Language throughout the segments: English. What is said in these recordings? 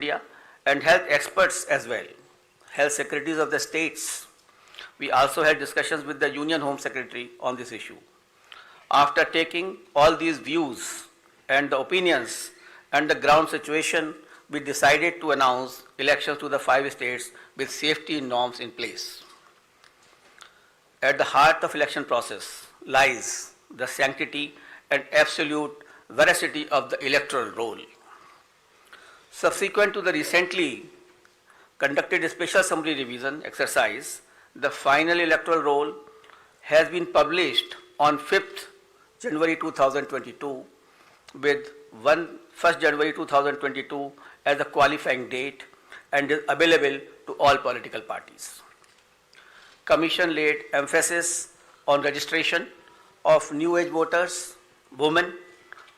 India and health experts as well, health secretaries of the states. We also had discussions with the Union Home Secretary on this issue. After taking all these views and the opinions and the ground situation, we decided to announce elections to the 5 states with safety norms in place. At the heart of election process lies the sanctity and absolute veracity of the electoral roll. Subsequent to the recently conducted special assembly revision exercise, the final electoral roll has been published on 5th January 2022 with 1st January 2022 as a qualifying date and is available to all political parties. Commission laid emphasis on registration of new age voters, women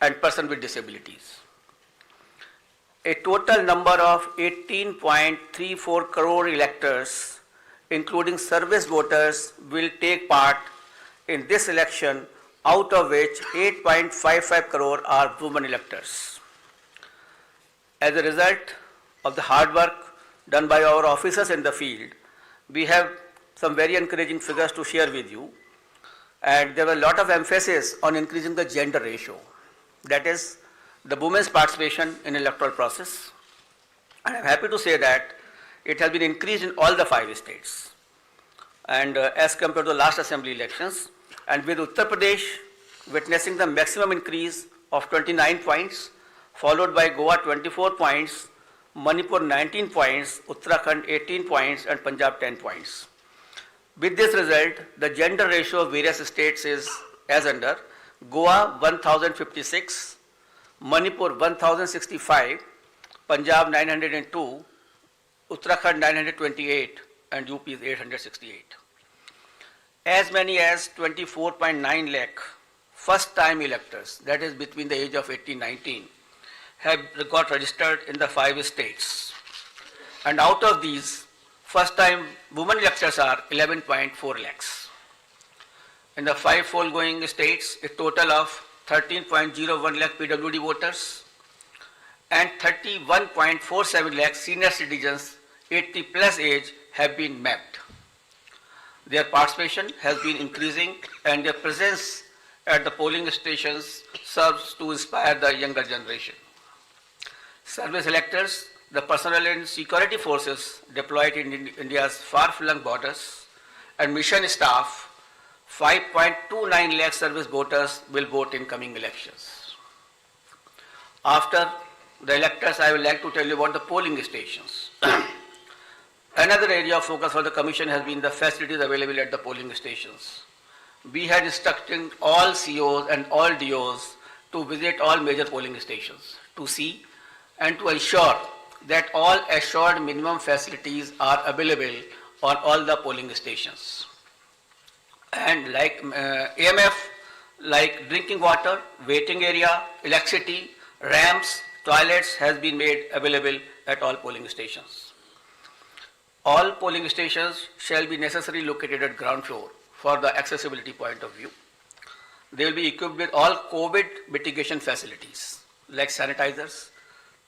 and persons with disabilities. A total number of 18.34 crore electors, including service voters, will take part in this election, out of which 8.55 crore are women electors. As a result of the hard work done by our officers in the field, we have some very encouraging figures to share with you. And there was a lot of emphasis on increasing the gender ratio. That is, the women's participation in electoral process. And I'm happy to say that it has been increased in all the 5 states. And as compared to the last assembly elections, and with Uttar Pradesh witnessing the maximum increase of 29 points, followed by Goa 24 points, Manipur 19 points, Uttarakhand 18 points, and Punjab 10 points. With this result, the gender ratio of various states is as under: Goa 1056, Manipur 1065, Punjab 902, Uttarakhand 928, and UP is 868. As many as 24.9 lakh first-time electors, that is between the age of 18-19, have got registered in the 5 states. And out of these, first-time women electors are 11.4 lakhs. In the 5 foregoing states, a total of 13.01 lakh PWD voters and 31.47 lakh senior citizens 80 plus age have been mapped. Their participation has been increasing and their presence at the polling stations serves to inspire the younger generation. Service electors, the personnel and security forces deployed in India's far-flung borders, and mission staff, 5.29 lakh service voters will vote in coming elections. After the electors, I would like to tell you about the polling stations. Another area of focus for the Commission has been the facilities available at the polling stations. We had instructed all COs and all DOs to visit all major polling stations to see and to ensure that all assured minimum facilities are available on all the polling stations. And like AMF, like drinking water, waiting area, electricity, ramps, toilets has been made available at all polling stations. All polling stations shall be necessarily located at ground floor for the accessibility point of view. They will be equipped with all COVID mitigation facilities like sanitizers,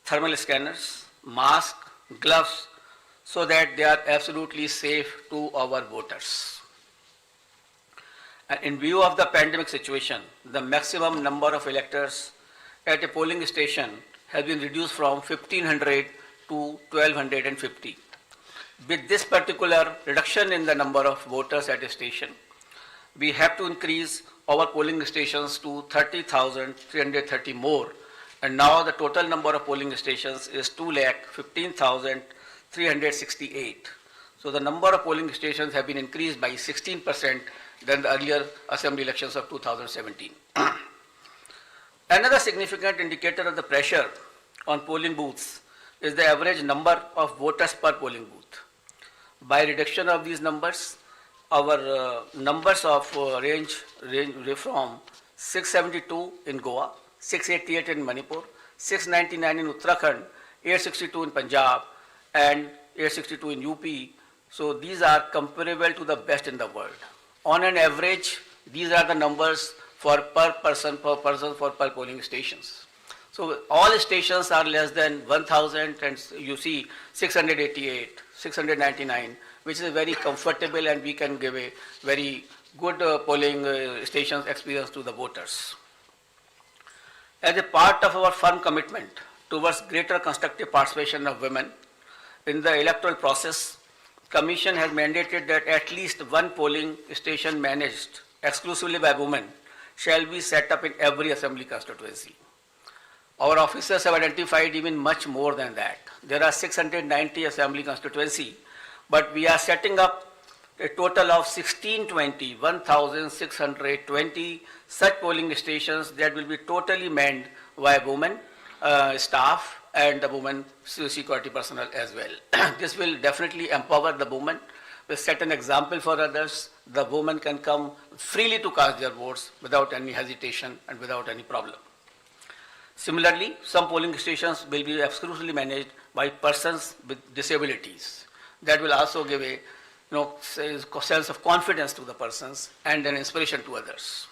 thermal scanners, masks, gloves, so that they are absolutely safe to our voters. And in view of the pandemic situation, the maximum number of electors at a polling station has been reduced from 1500 to 1250. With this particular reduction in the number of voters at a station, we have to increase our polling stations to 30,330 more. And now the total number of polling stations is 2,15,368. So the number of polling stations have been increased by 16% than the earlier assembly elections of 2017. Another significant indicator of the pressure on polling booths is the average number of voters per polling booth. By reduction of these numbers, our numbers of range from 672 in Goa, 688 in Manipur, 699 in Uttarakhand, 862 in Punjab, and 862 in UP. So these are comparable to the best in the world. On an average, these are the numbers for per person for per polling stations. So all stations are less than 1,000, and you see 688, 699, which is very comfortable, and we can give a very good polling stations experience to the voters. As a part of our firm commitment towards greater constructive participation of women in the electoral process, Commission has mandated that at least one polling station managed exclusively by women shall be set up in every assembly constituency. Our officers have identified even much more than that. There are 690 assembly constituency, but we are setting up a total of 1,620 such polling stations that will be totally manned by women staff and the women security personnel as well. This will definitely empower the women, will set an example for others. The women can come freely to cast their votes without any hesitation and without any problem. Similarly, some polling stations will be exclusively managed by persons with disabilities. That will also give a sense of confidence to the persons and an inspiration to others.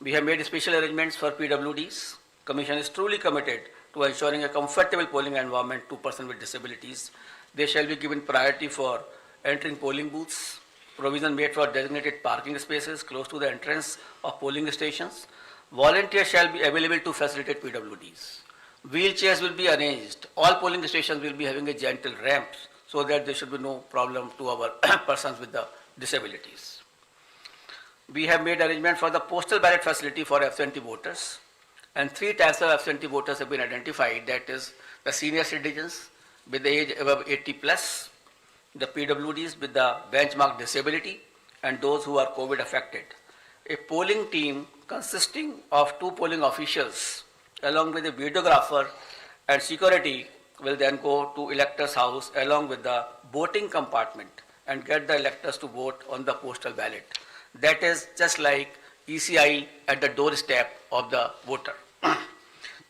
We have made special arrangements for PWDs. Commission is truly committed to ensuring a comfortable polling environment to persons with disabilities. They shall be given priority for entering polling booths, provision made for designated parking spaces close to the entrance of polling stations. Volunteers shall be available to facilitate PWDs. Wheelchairs will be arranged. All polling stations will be having a gentle ramps so that there should be no problem to our persons with the disabilities. We have made arrangement for the postal ballot facility for absentee voters, and 3 types of absentee voters have been identified. That is the senior citizens with the age above 80 plus, the PWDs with the benchmark disability, and those who are COVID affected. A polling team consisting of 2 polling officials along with a videographer and security will then go to electors' house along with the voting compartment and get the electors to vote on the postal ballot. That is just like ECI at the doorstep of the voter.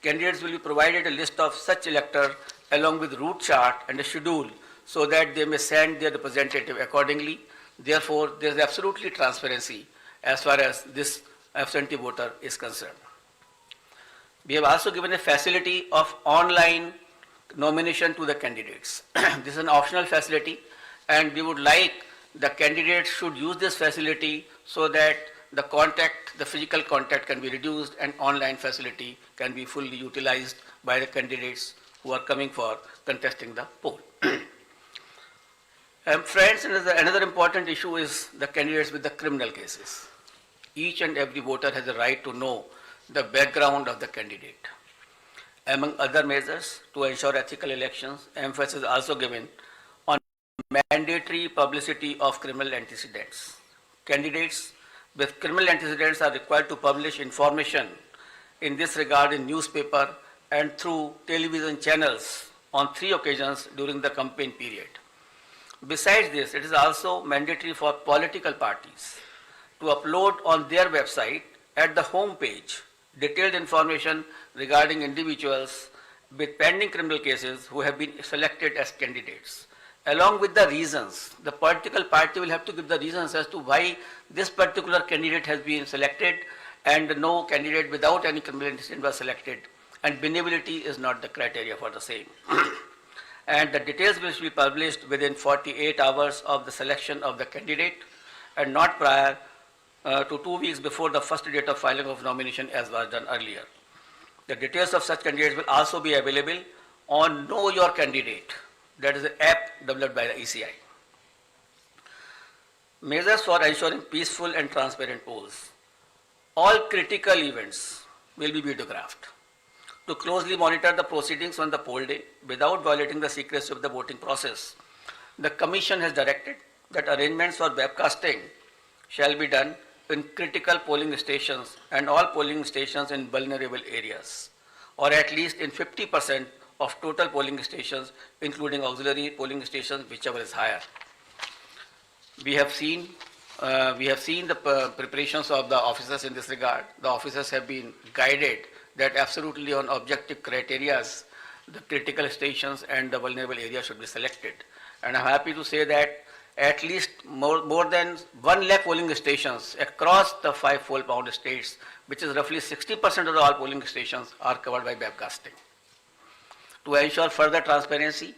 Candidates will be provided a list of such electors along with route chart and a schedule so that they may send their representative accordingly. Therefore, there is absolutely transparency as far as this absentee voter is concerned. We have also given a facility of online nomination to the candidates. This is an optional facility, and we would like the candidates should use this facility so that the physical contact can be reduced and online facility can be fully utilized by the candidates who are coming for contesting the poll. Friends, another important issue is the candidates with the criminal cases. Each and every voter has a right to know the background of the candidate. Among other measures to ensure ethical elections, emphasis is also given on mandatory publicity of criminal antecedents. Candidates with criminal antecedents are required to publish information in this regard in newspaper and through television channels on 3 occasions during the campaign period. Besides this, it is also mandatory for political parties to upload on their website at the home page detailed information regarding individuals with pending criminal cases who have been selected as candidates, along with the reasons. The political party will have to give the reasons as to why this particular candidate has been selected and no candidate without any criminal antecedent was selected, and benevolity is not the criteria for the same. And the details will be published within 48 hours of the selection of the candidate and not prior to 2 weeks before the first date of filing of nomination as was done earlier. The details of such candidates will also be available on Know Your Candidate, that is an app developed by the ECI. Measures for ensuring peaceful and transparent polls. All critical events will be videographed to closely monitor the proceedings on the poll day without violating the secrecy of the voting process. The Commission has directed that arrangements for webcasting shall be done in critical polling stations and all polling stations in vulnerable areas, or at least in 50% of total polling stations, including auxiliary polling stations, whichever is higher. We have seen the preparations of the officers in this regard. The officers have been guided that absolutely on objective criteria, the critical stations and the vulnerable areas should be selected. And I'm happy to say that at least more than 1 lakh polling stations across the 5 fold-pound states which is roughly 60% of all polling stations, are covered by webcasting. To ensure further transparency,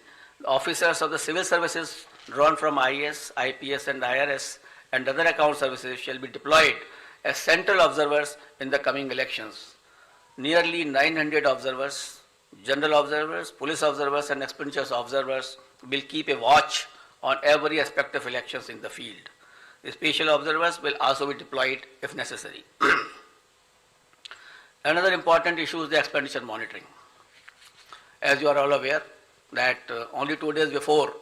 officers of the civil services drawn from IAS, IPS and IRS and other account services shall be deployed as central observers in the coming elections. Nearly 900 observers, general observers, police observers and expenditures observers will keep a watch on every aspect of elections in the field. The special observers will also be deployed if necessary. Another important issue is the expenditure monitoring. As you are all aware that only 2 days before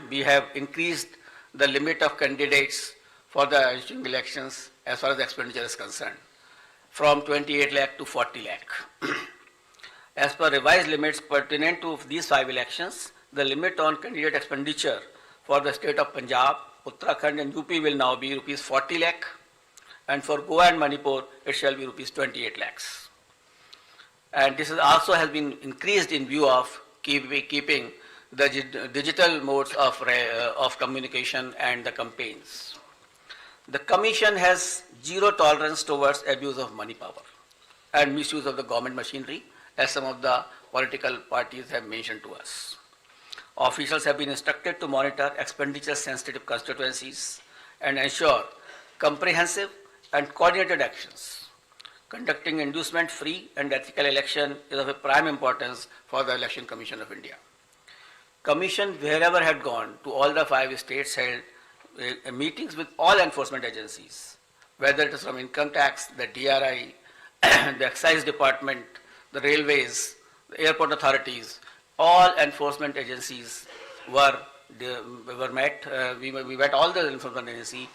we have increased the limit of candidates for the ensuing elections as far as the expenditure is concerned from 28 lakh to 40 lakh. As per revised limits pertinent to these 5 elections, the limit on candidate expenditure for the state of Punjab, Uttarakhand and UP will now be rupees 40 lakh, and for Goa and Manipur it shall be rupees 28 lakhs. And this is also has been increased in view of keeping the digital modes of communication and the campaigns. The Commission has zero tolerance towards abuse of money power and misuse of the government machinery, as some of the political parties have mentioned to us. Officials have been instructed to monitor expenditure-sensitive constituencies and ensure comprehensive and coordinated actions. Conducting inducement-free and ethical election is of a prime importance for the Election Commission of India. Commission, wherever had gone to all the 5 states, held meetings with all enforcement agencies, whether it is from income tax, the DRI, the excise department, the railways, the airport authorities. All enforcement agencies were met. We met all the enforcement agencies.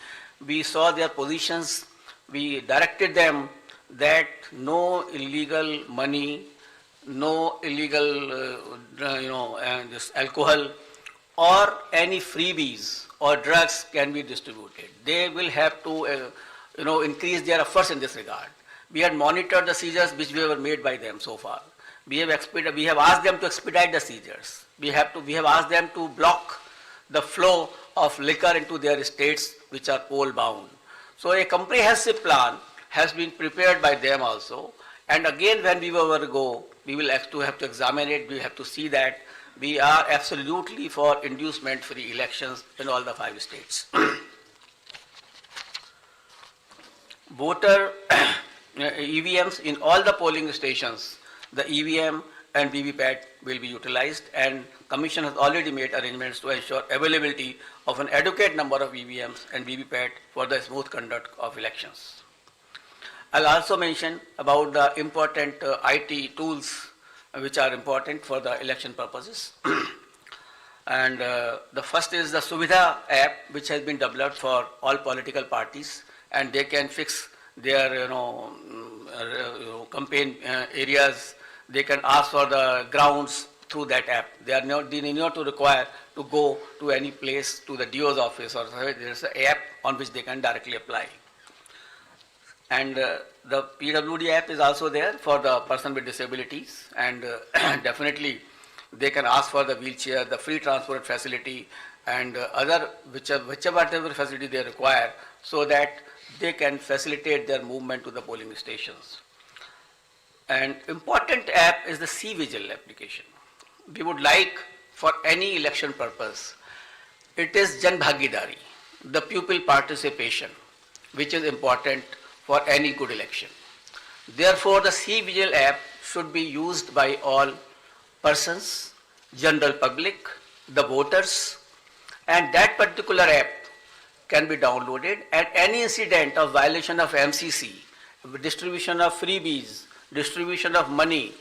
We saw their positions. We directed them that no illegal money, no illegal, this alcohol or any freebies or drugs can be distributed. They will have to, increase their efforts in this regard. We had monitored the seizures which were made by them so far. We have asked them to expedite the seizures. We have asked them to block the flow of liquor into their states which are poll bound. So a comprehensive plan has been prepared by them also. And again, when we will go, we will have to examine it. We have to see that we are absolutely for inducement-free elections in all the 5 states. Voter EVMs in all the polling stations, the EVM and VVPAT will be utilized, and Commission has already made arrangements to ensure availability of an adequate number of EVMs and VVPAT for the smooth conduct of elections. I'll also mention about the important IT tools which are important for the election purposes. And the first is the Suvidha app, which has been developed for all political parties, and they can fix their campaign areas. They can ask for the grounds through that app. They need not to require to go to any place, to the DO's office, or there's an app on which they can directly apply. And the PWD app is also there for the person with disabilities, and definitely they can ask for the wheelchair, the free transport facility, and other whichever facility they require, so that they can facilitate their movement to the polling stations. An important app is the C-Vigil application. We would like, for any election purpose, it is Jan Bhagidari, the pupil participation, which is important for any good election. Therefore, the C-Vigil app should be used by all persons, general public, the voters, and that particular app can be downloaded, and any incident of violation of MCC, distribution of freebies, distribution of money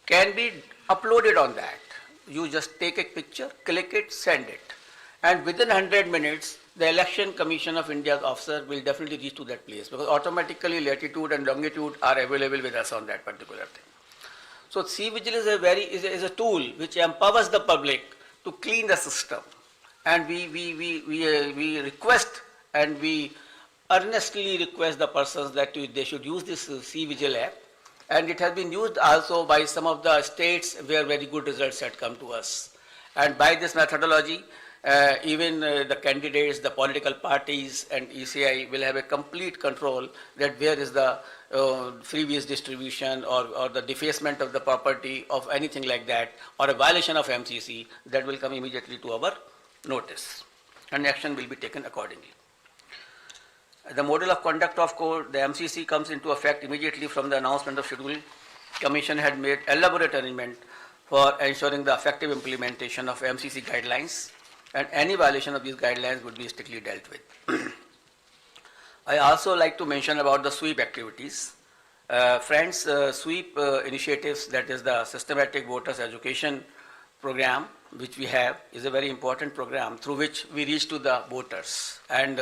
can be uploaded on that. You just take a picture, click it, send it. And within 100 minutes, the Election Commission of India's officer will definitely reach to that place, because automatically latitude and longitude are available with us on that particular thing. So C-Vigil is a tool which empowers the public to clean the system. And we request and we earnestly request the persons that they should use this C-Vigil app. And it has been used also by some of the states where very good results had come to us. And by this methodology, even the candidates, the political parties and ECI will have a complete control that where is the freebies distribution or the defacement of the property of anything like that, or a violation of MCC, that will come immediately to our notice, and action will be taken accordingly. The model of conduct of court, the MCC comes into effect immediately from the announcement of schedule. Commission had made elaborate arrangement for ensuring the effective implementation of MCC guidelines, and any violation of these guidelines would be strictly dealt with. I also like to mention about the sweep activities. Friends, sweep initiatives, that is the systematic voters education program, which we have, is a very important program through which we reach to the voters, and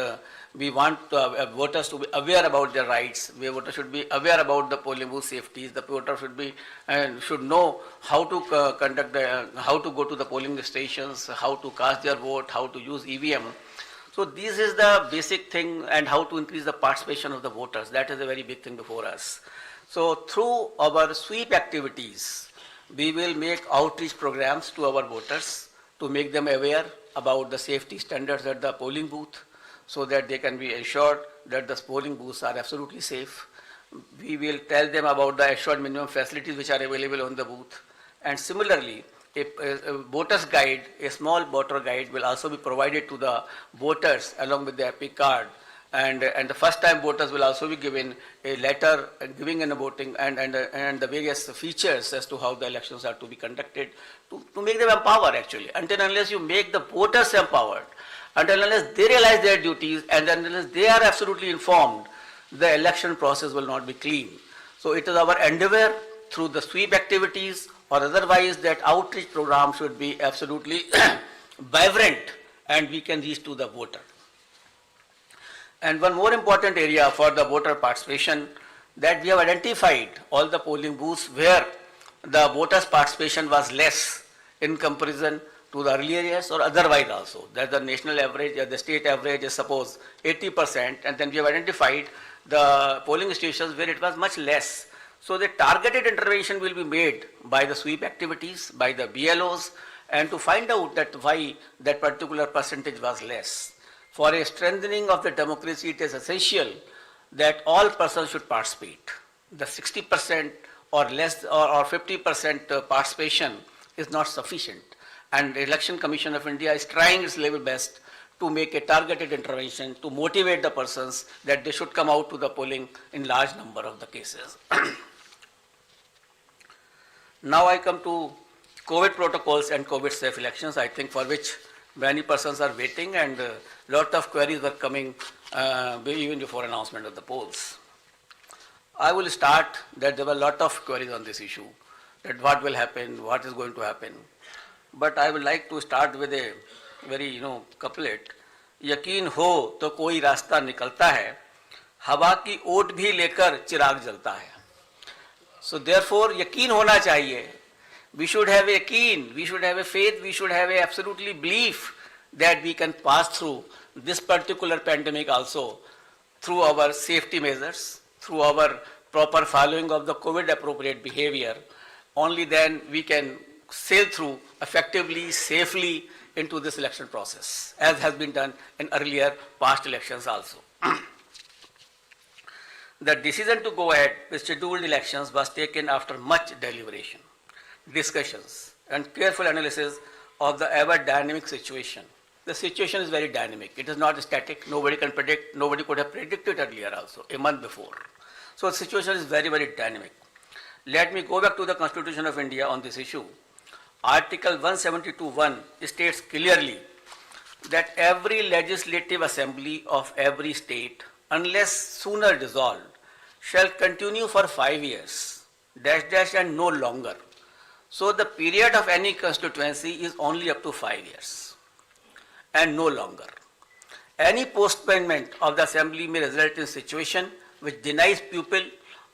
we want voters to be aware about their rights. The voters should be aware about the polling booth safeties. The voter should be should know how to how to go to the polling stations, how to cast their vote, how to use EVM. So this is the basic thing, and how to increase the participation of the voters. That is a very big thing before us. So through our sweep activities, we will make outreach programs to our voters to make them aware about the safety standards at the polling booth, so that they can be assured that the polling booths are absolutely safe. We will tell them about the assured minimum facilities which are available on the booth. And similarly, a voter's guide, a small voter guide, will also be provided to the voters along with the EPIC card. And the first time voters will also be given a letter giving in a voting and the various features as to how the elections are to be conducted, to make them empowered actually. Until unless you make the voters empowered, until unless they realize their duties, and unless they are absolutely informed, the election process will not be clean. So it is our endeavor through the sweep activities or otherwise that outreach program should be absolutely vibrant and we can reach to the voter. And one more important area for the voter participation, that we have identified all the polling booths where the voters' participation was less in comparison to the earlier years or otherwise also. That the national average or the state average is suppose 80%, and then we have identified the polling stations where it was much less. So the targeted intervention will be made by the sweep activities, by the BLOs, and to find out that why that particular percentage was less. For a strengthening of the democracy, it is essential that all persons should participate. The 60% or less or 50% participation is not sufficient. And the Election Commission of India is trying its level best to make a targeted intervention to motivate the persons that they should come out to the polling in large number of the cases. Now I come to COVID protocols and COVID safe elections, I think for which many persons are waiting, and a lot of queries were coming even before announcement of the polls. I will start that there were a lot of queries on this issue, that what will happen, what is going to happen. But I would like to start with a very couplet. यकीन हो तो कोई रास्ता निकलता है, हवा की ओट भी लेकर चिराग जलता है. So therefore यकीन होना चाहिए. We should have a yaqeen, we should have a faith, we should have a absolutely belief that we can pass through this particular pandemic also through our safety measures, through our proper following of the COVID appropriate behavior. Only then we can sail through effectively, safely into this election process, as has been done in earlier past elections also. The decision to go ahead with scheduled elections was taken after much deliberation, discussions, and careful analysis of the ever dynamic situation. The situation is very dynamic. It is not static. Nobody can predict. Nobody could have predicted earlier also, a month before. So the situation is very, very dynamic. Let me go back to the Constitution of India on this issue. Article 172(1) states clearly that every legislative assembly of every state, unless sooner dissolved, shall continue for 5 years, and no longer. So the period of any constituency is only up to 5 years and no longer. Any postponement of the assembly may result in a situation which denies people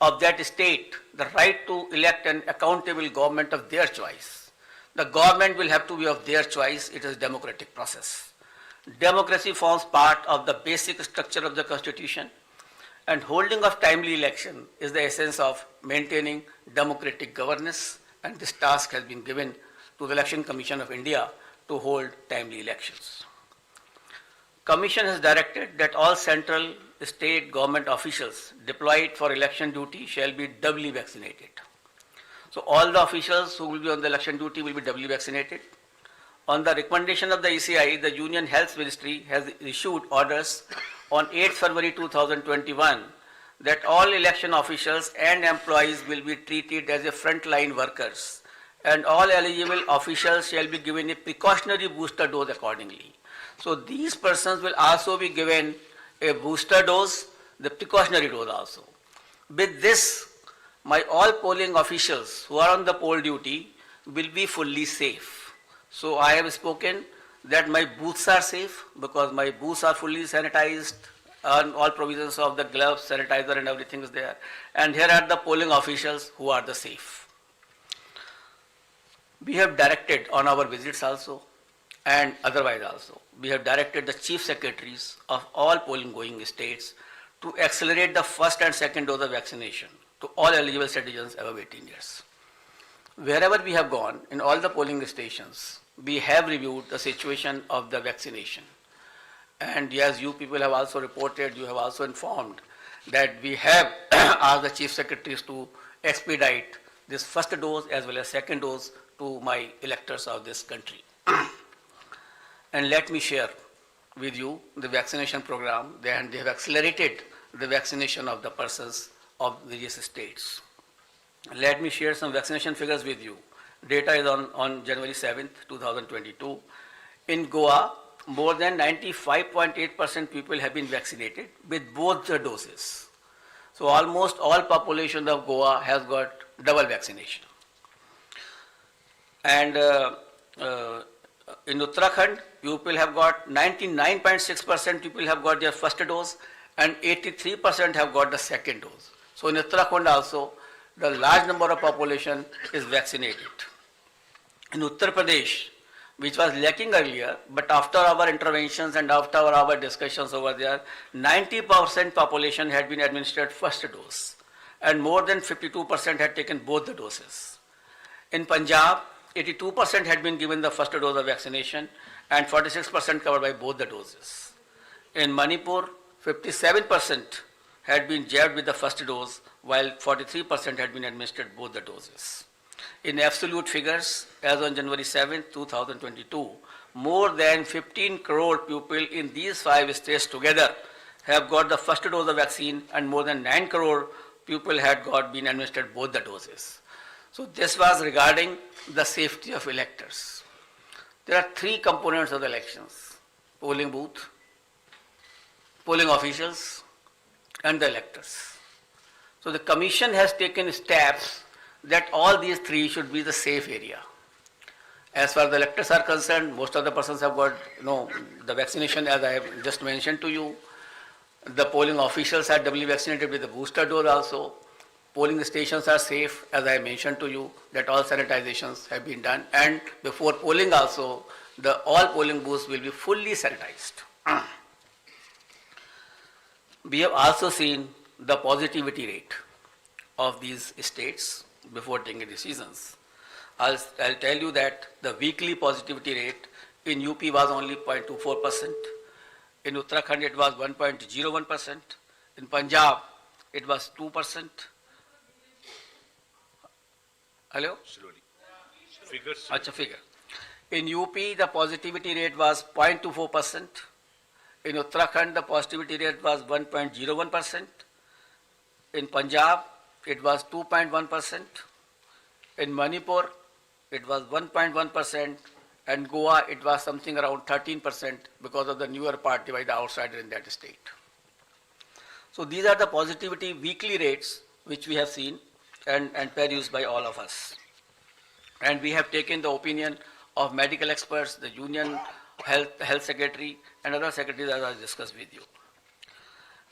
of that state the right to elect an accountable government of their choice. The government will have to be of their choice. It is a democratic process. Democracy forms part of the basic structure of the Constitution, and holding of timely election is the essence of maintaining democratic governance, and this task has been given to the Election Commission of India to hold timely elections. Commission has directed that all central state government officials deployed for election duty shall be doubly vaccinated. So all the officials who will be on the election duty will be doubly vaccinated. On the recommendation of the ECI, the Union Health Ministry has issued orders on 8th February 2021 that all election officials and employees will be treated as a frontline workers, and all eligible officials shall be given a precautionary booster dose accordingly. So these persons will also be given a booster dose, the precautionary dose also. With this, my all polling officials who are on the poll duty will be fully safe. So I have spoken that my booths are safe because my booths are fully sanitized and all provisions of the gloves, sanitizer and everything is there. And here are the polling officials who are the safe. We have directed on our visits also and otherwise also, we have directed the chief secretaries of all polling going states to accelerate the first and second dose of vaccination to all eligible citizens above 18 years. Wherever we have gone, in all the polling stations, we have reviewed the situation of the vaccination. And yes, you people have also reported, you have also informed that we have asked the chief secretaries to expedite this first dose as well as second dose to my electors of this country. And let me share with you the vaccination program, and they have accelerated the vaccination of the persons of various states. Let me share some vaccination figures with you. Data is on January 7th, 2022. In Goa, more than 95.8% people have been vaccinated with both the doses. So almost all population of Goa has got double vaccination. And in Uttarakhand, people have got 99.6% people have got their first dose and 83% have got the second dose. So in Uttarakhand also, the large number of population is vaccinated. In Uttar Pradesh, which was lacking earlier, but after our interventions and after our discussions over there, 90% population had been administered first dose and more than 52% had taken both the doses. In Punjab, 82% had been given the first dose of vaccination and 46% covered by both the doses. In Manipur, 57% had been jabbed with the first dose while 43% had been administered both the doses. In absolute figures, as on January 7, 2022, more than 15 crore people in these 5 states together have got the first dose of vaccine and more than 9 crore people had been administered both the doses. So this was regarding the safety of electors. There are 3 components of the elections: polling booth, polling officials, and the electors. So the Commission has taken steps that all these 3 should be the safe area. As far as the electors are concerned, most of the persons have got the vaccination as I have just mentioned to you. The polling officials are doubly vaccinated with the booster dose also. Polling stations are safe, as I mentioned to you, that all sanitizations have been done. And before polling also, all polling booths will be fully sanitized. We have also seen the positivity rate of these states before taking decisions. I'll tell you that the weekly positivity rate in UP was only 0.24%. In Uttarakhand, it was 1.01%. In Punjab, it was 2%. Hello? Slowly. Figures. Acha, figure. In UP, the positivity rate was 0.24%. In Uttarakhand, the positivity rate was 1.01%. In Punjab, it was 2.1%. In Manipur, it was 1.1%. And Goa, it was something around 13% because of the newer party by the outsider in that state. So these are the positivity weekly rates which we have seen and perused by all of us. And we have taken the opinion of medical experts, the Union Health Secretary and other secretaries as I discussed with you.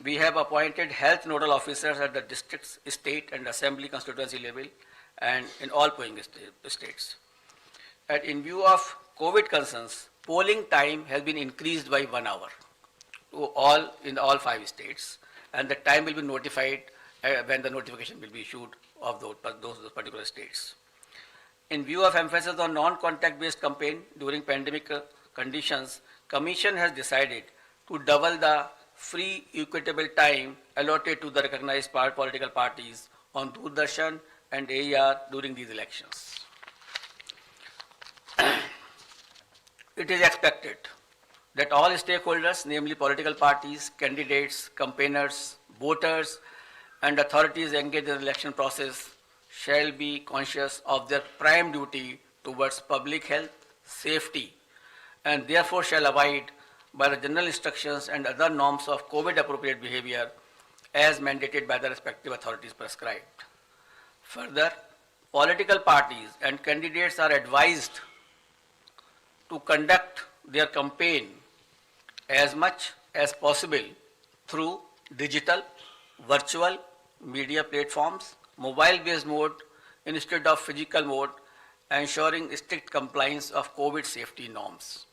We have appointed health nodal officers at the district, state and assembly constituency level and in all polling states. And in view of COVID concerns, polling time has been increased by 1 hour in all 5 states, and the time will be notified when the notification will be issued of those particular states. In view of emphasis on non-contact based campaign during pandemic conditions, Commission has decided to double the free equitable time allotted to the recognized political parties on Doordarshan and AER during these elections. It is expected that all stakeholders, namely political parties, candidates, campaigners, voters, and authorities engaged in the election process shall be conscious of their prime duty towards public health, safety, and therefore shall abide by the general instructions and other norms of COVID-appropriate behavior as mandated by the respective authorities prescribed. Further, political parties and candidates are advised to conduct their campaign as much as possible through digital, virtual media platforms, mobile-based mode instead of physical mode, ensuring strict compliance of COVID safety norms.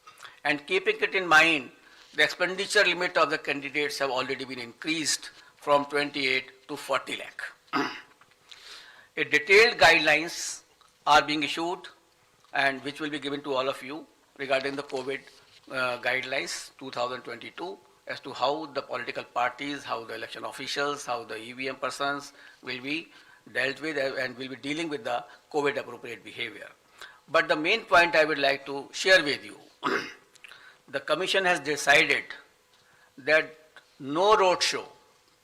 And keeping it in mind, the expenditure limit of the candidates have already been increased from 28 to 40 lakh. A detailed guidelines are being issued and which will be given to all of you regarding the COVID guidelines 2022 as to how the political parties, how the election officials, how the EVM persons will be dealt with and will be dealing with the COVID appropriate behavior. But the main point I would like to share with you, the Commission has decided that no road show,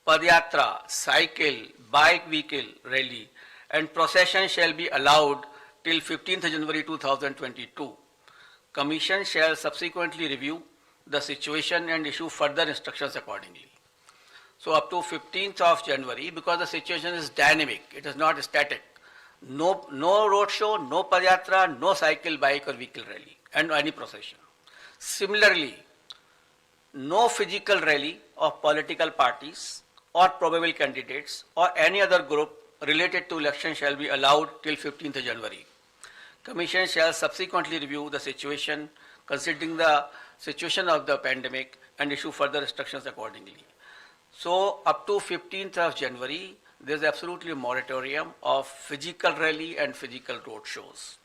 padyatra, cycle, bike vehicle rally and procession shall be allowed till 15th January 2022. Commission shall subsequently review the situation and issue further instructions accordingly. So up to 15th of January, because the situation is dynamic, it is not static. No road show, no padyatra, no cycle, bike or vehicle rally and any procession. Similarly, no physical rally of political parties or probable candidates or any other group related to election shall be allowed till 15th January. Commission shall subsequently review the situation considering the situation of the pandemic and issue further instructions accordingly. So up to 15th of January, there is absolutely a moratorium of physical rally and physical road shows.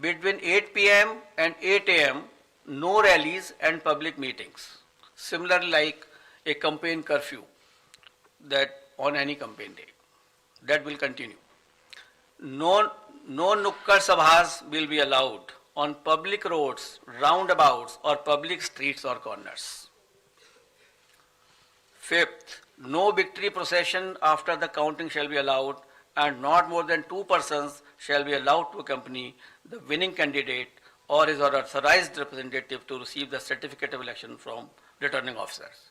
Between 8 p.m. and 8 a.m., no rallies and public meetings. Similarly, like a campaign curfew that on any campaign day, that will continue. No nukkad sabhas will be allowed on public roads, roundabouts or public streets or corners. Fifth, no victory procession after the counting shall be allowed and not more than 2 persons shall be allowed to accompany the winning candidate or his or authorized representative to receive the certificate of election from returning officers.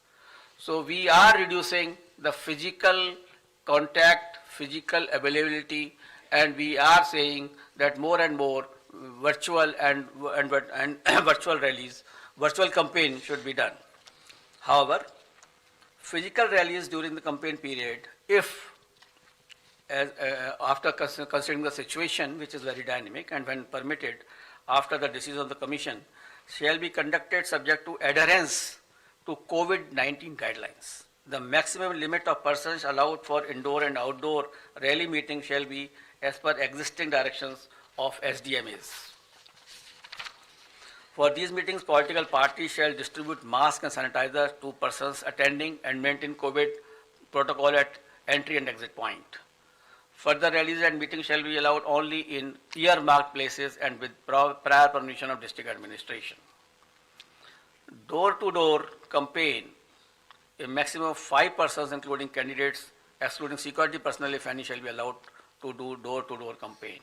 So we are reducing the physical contact, physical availability, and we are saying that more and more virtual and virtual rallies, virtual campaign should be done. However, physical rallies during the campaign period, if after considering the situation, which is very dynamic, and when permitted after the decision of the Commission, shall be conducted subject to adherence to COVID-19 guidelines. The maximum limit of persons allowed for indoor and outdoor rally meetings shall be as per existing directions of SDMAs. For these meetings, political parties shall distribute masks and sanitizer to persons attending and maintain COVID protocol at entry and exit point. Further rallies and meetings shall be allowed only in earmarked places and with prior permission of district administration. Door-to-door campaign, a maximum of 5 persons including candidates, excluding security personnel if any, shall be allowed to do door-to-door campaign.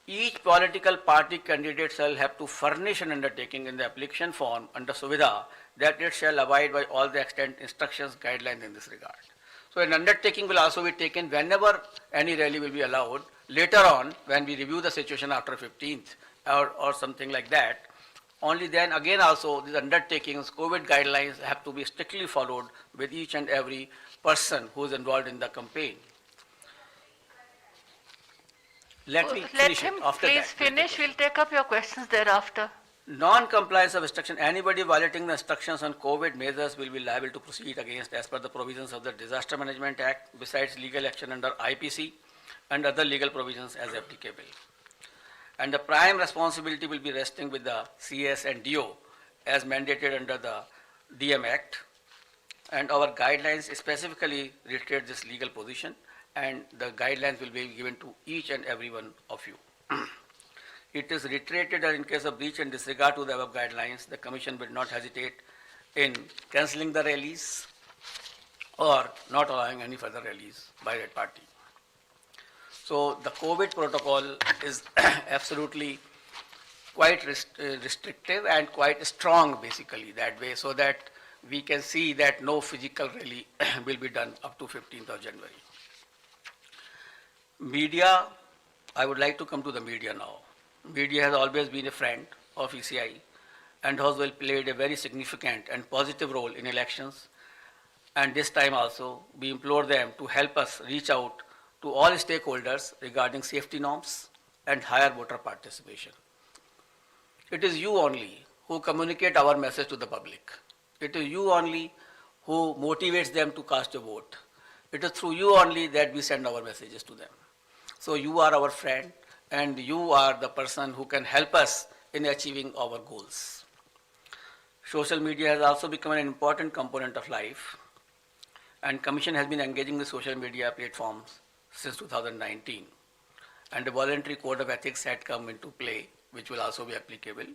Each political party candidate shall have to furnish an undertaking in the application form under Suvidha that it shall abide by all the extant instructions, guidelines in this regard. So an undertaking will also be taken whenever any rally will be allowed. Later on, when we review the situation after 15th or something like that, only then again also these undertakings, COVID guidelines have to be strictly followed with each and every person who is involved in the campaign. Let me finish him it after please that. finish. We'll take up your questions thereafter. Non-compliance of instruction, anybody violating the instructions on COVID measures will be liable to proceed against as per the provisions of the Disaster Management Act, besides legal action under IPC and other legal provisions as applicable. And the prime responsibility will be resting with the CS and DO as mandated under the DM Act, and our guidelines specifically reiterate this legal position, and the guidelines will be given to each and every one of you. It is reiterated that in case of breach and disregard to the above guidelines, the Commission will not hesitate in cancelling the rallies or not allowing any further rallies by that party. So the COVID protocol is absolutely quite restrictive and quite strong basically that way, so that we can see that no physical rally will be done up to 15th of January. Media, I would like to come to the media now. Media has always been a friend of ECI and has well played a very significant and positive role in elections. And this time also, we implore them to help us reach out to all stakeholders regarding safety norms and higher voter participation. It is you only who communicate our message to the public. It is you only who motivates them to cast a vote. It is through you only that we send our messages to them. So you are our friend, and you are the person who can help us in achieving our goals. Social media has also become an important component of life, and Commission has been engaging with social media platforms since 2019, and a voluntary code of ethics had come into play, which will also be applicable.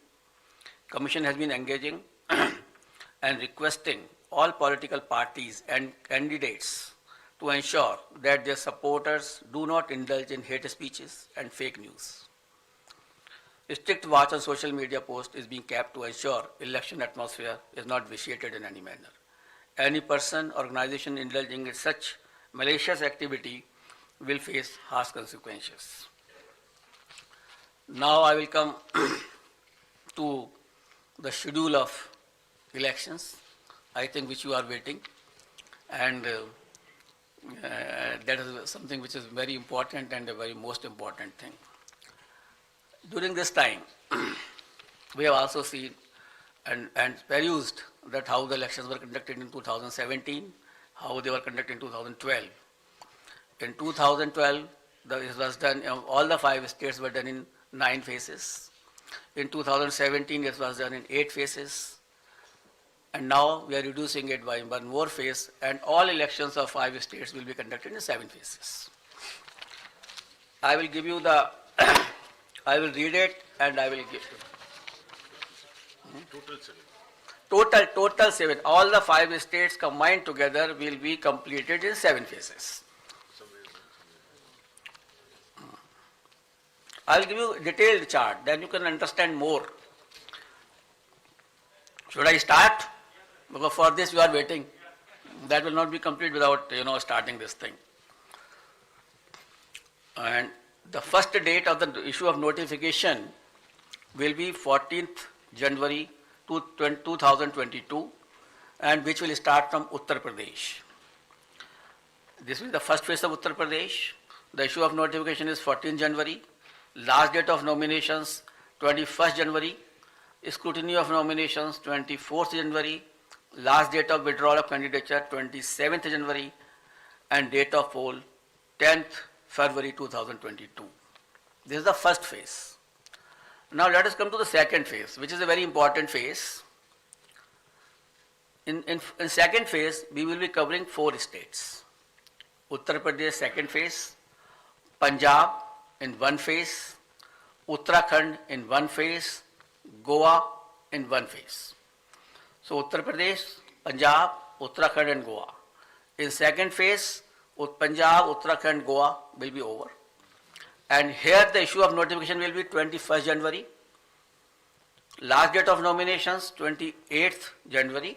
Commission has been engaging and requesting all political parties and candidates to ensure that their supporters do not indulge in hate speeches and fake news. A strict watch on social media posts is being kept to ensure election atmosphere is not vitiated in any manner. Any person or organization indulging in such malicious activity will face harsh consequences. Now I will come to the schedule of elections, I think which you are waiting, and that is something which is very important and a very most important thing. During this time, we have also seen and perused that how the elections were conducted in 2017, how they were conducted in 2012. In 2012, it was done, all the 5 states were done in 9 phases. In 2017, it was done in 8 phases. And now we are reducing it by one more phase, and all elections of 5 states will be conducted in 7 phases. I will give you the, I will read it and I will give total 7. All the 5 states combined together will be completed in 7 phases. I will give you a detailed chart, then you can understand more. Should I start? Because for this you are waiting. That will not be complete without starting this thing. And the first date of the issue of notification will be 14th January 2022, and which will start from Uttar Pradesh. This is the first phase of Uttar Pradesh. The issue of notification is 14th January. Last date of nominations 21st January. Scrutiny of nominations 24th January. Last date of withdrawal of candidature 27th January, and date of poll 10th February 2022. This is the first phase. Now let us come to the second phase, which is a very important phase. In second phase, we will be covering 4 states. Uttar Pradesh second phase, Punjab in 1 phase, Uttarakhand in 1 phase, Goa in 1 phase. So Uttar Pradesh, Punjab, Uttarakhand and Goa. In second phase, Punjab, Uttarakhand, Goa will be over. And here the issue of notification will be 21st January. Last date of nominations 28th January.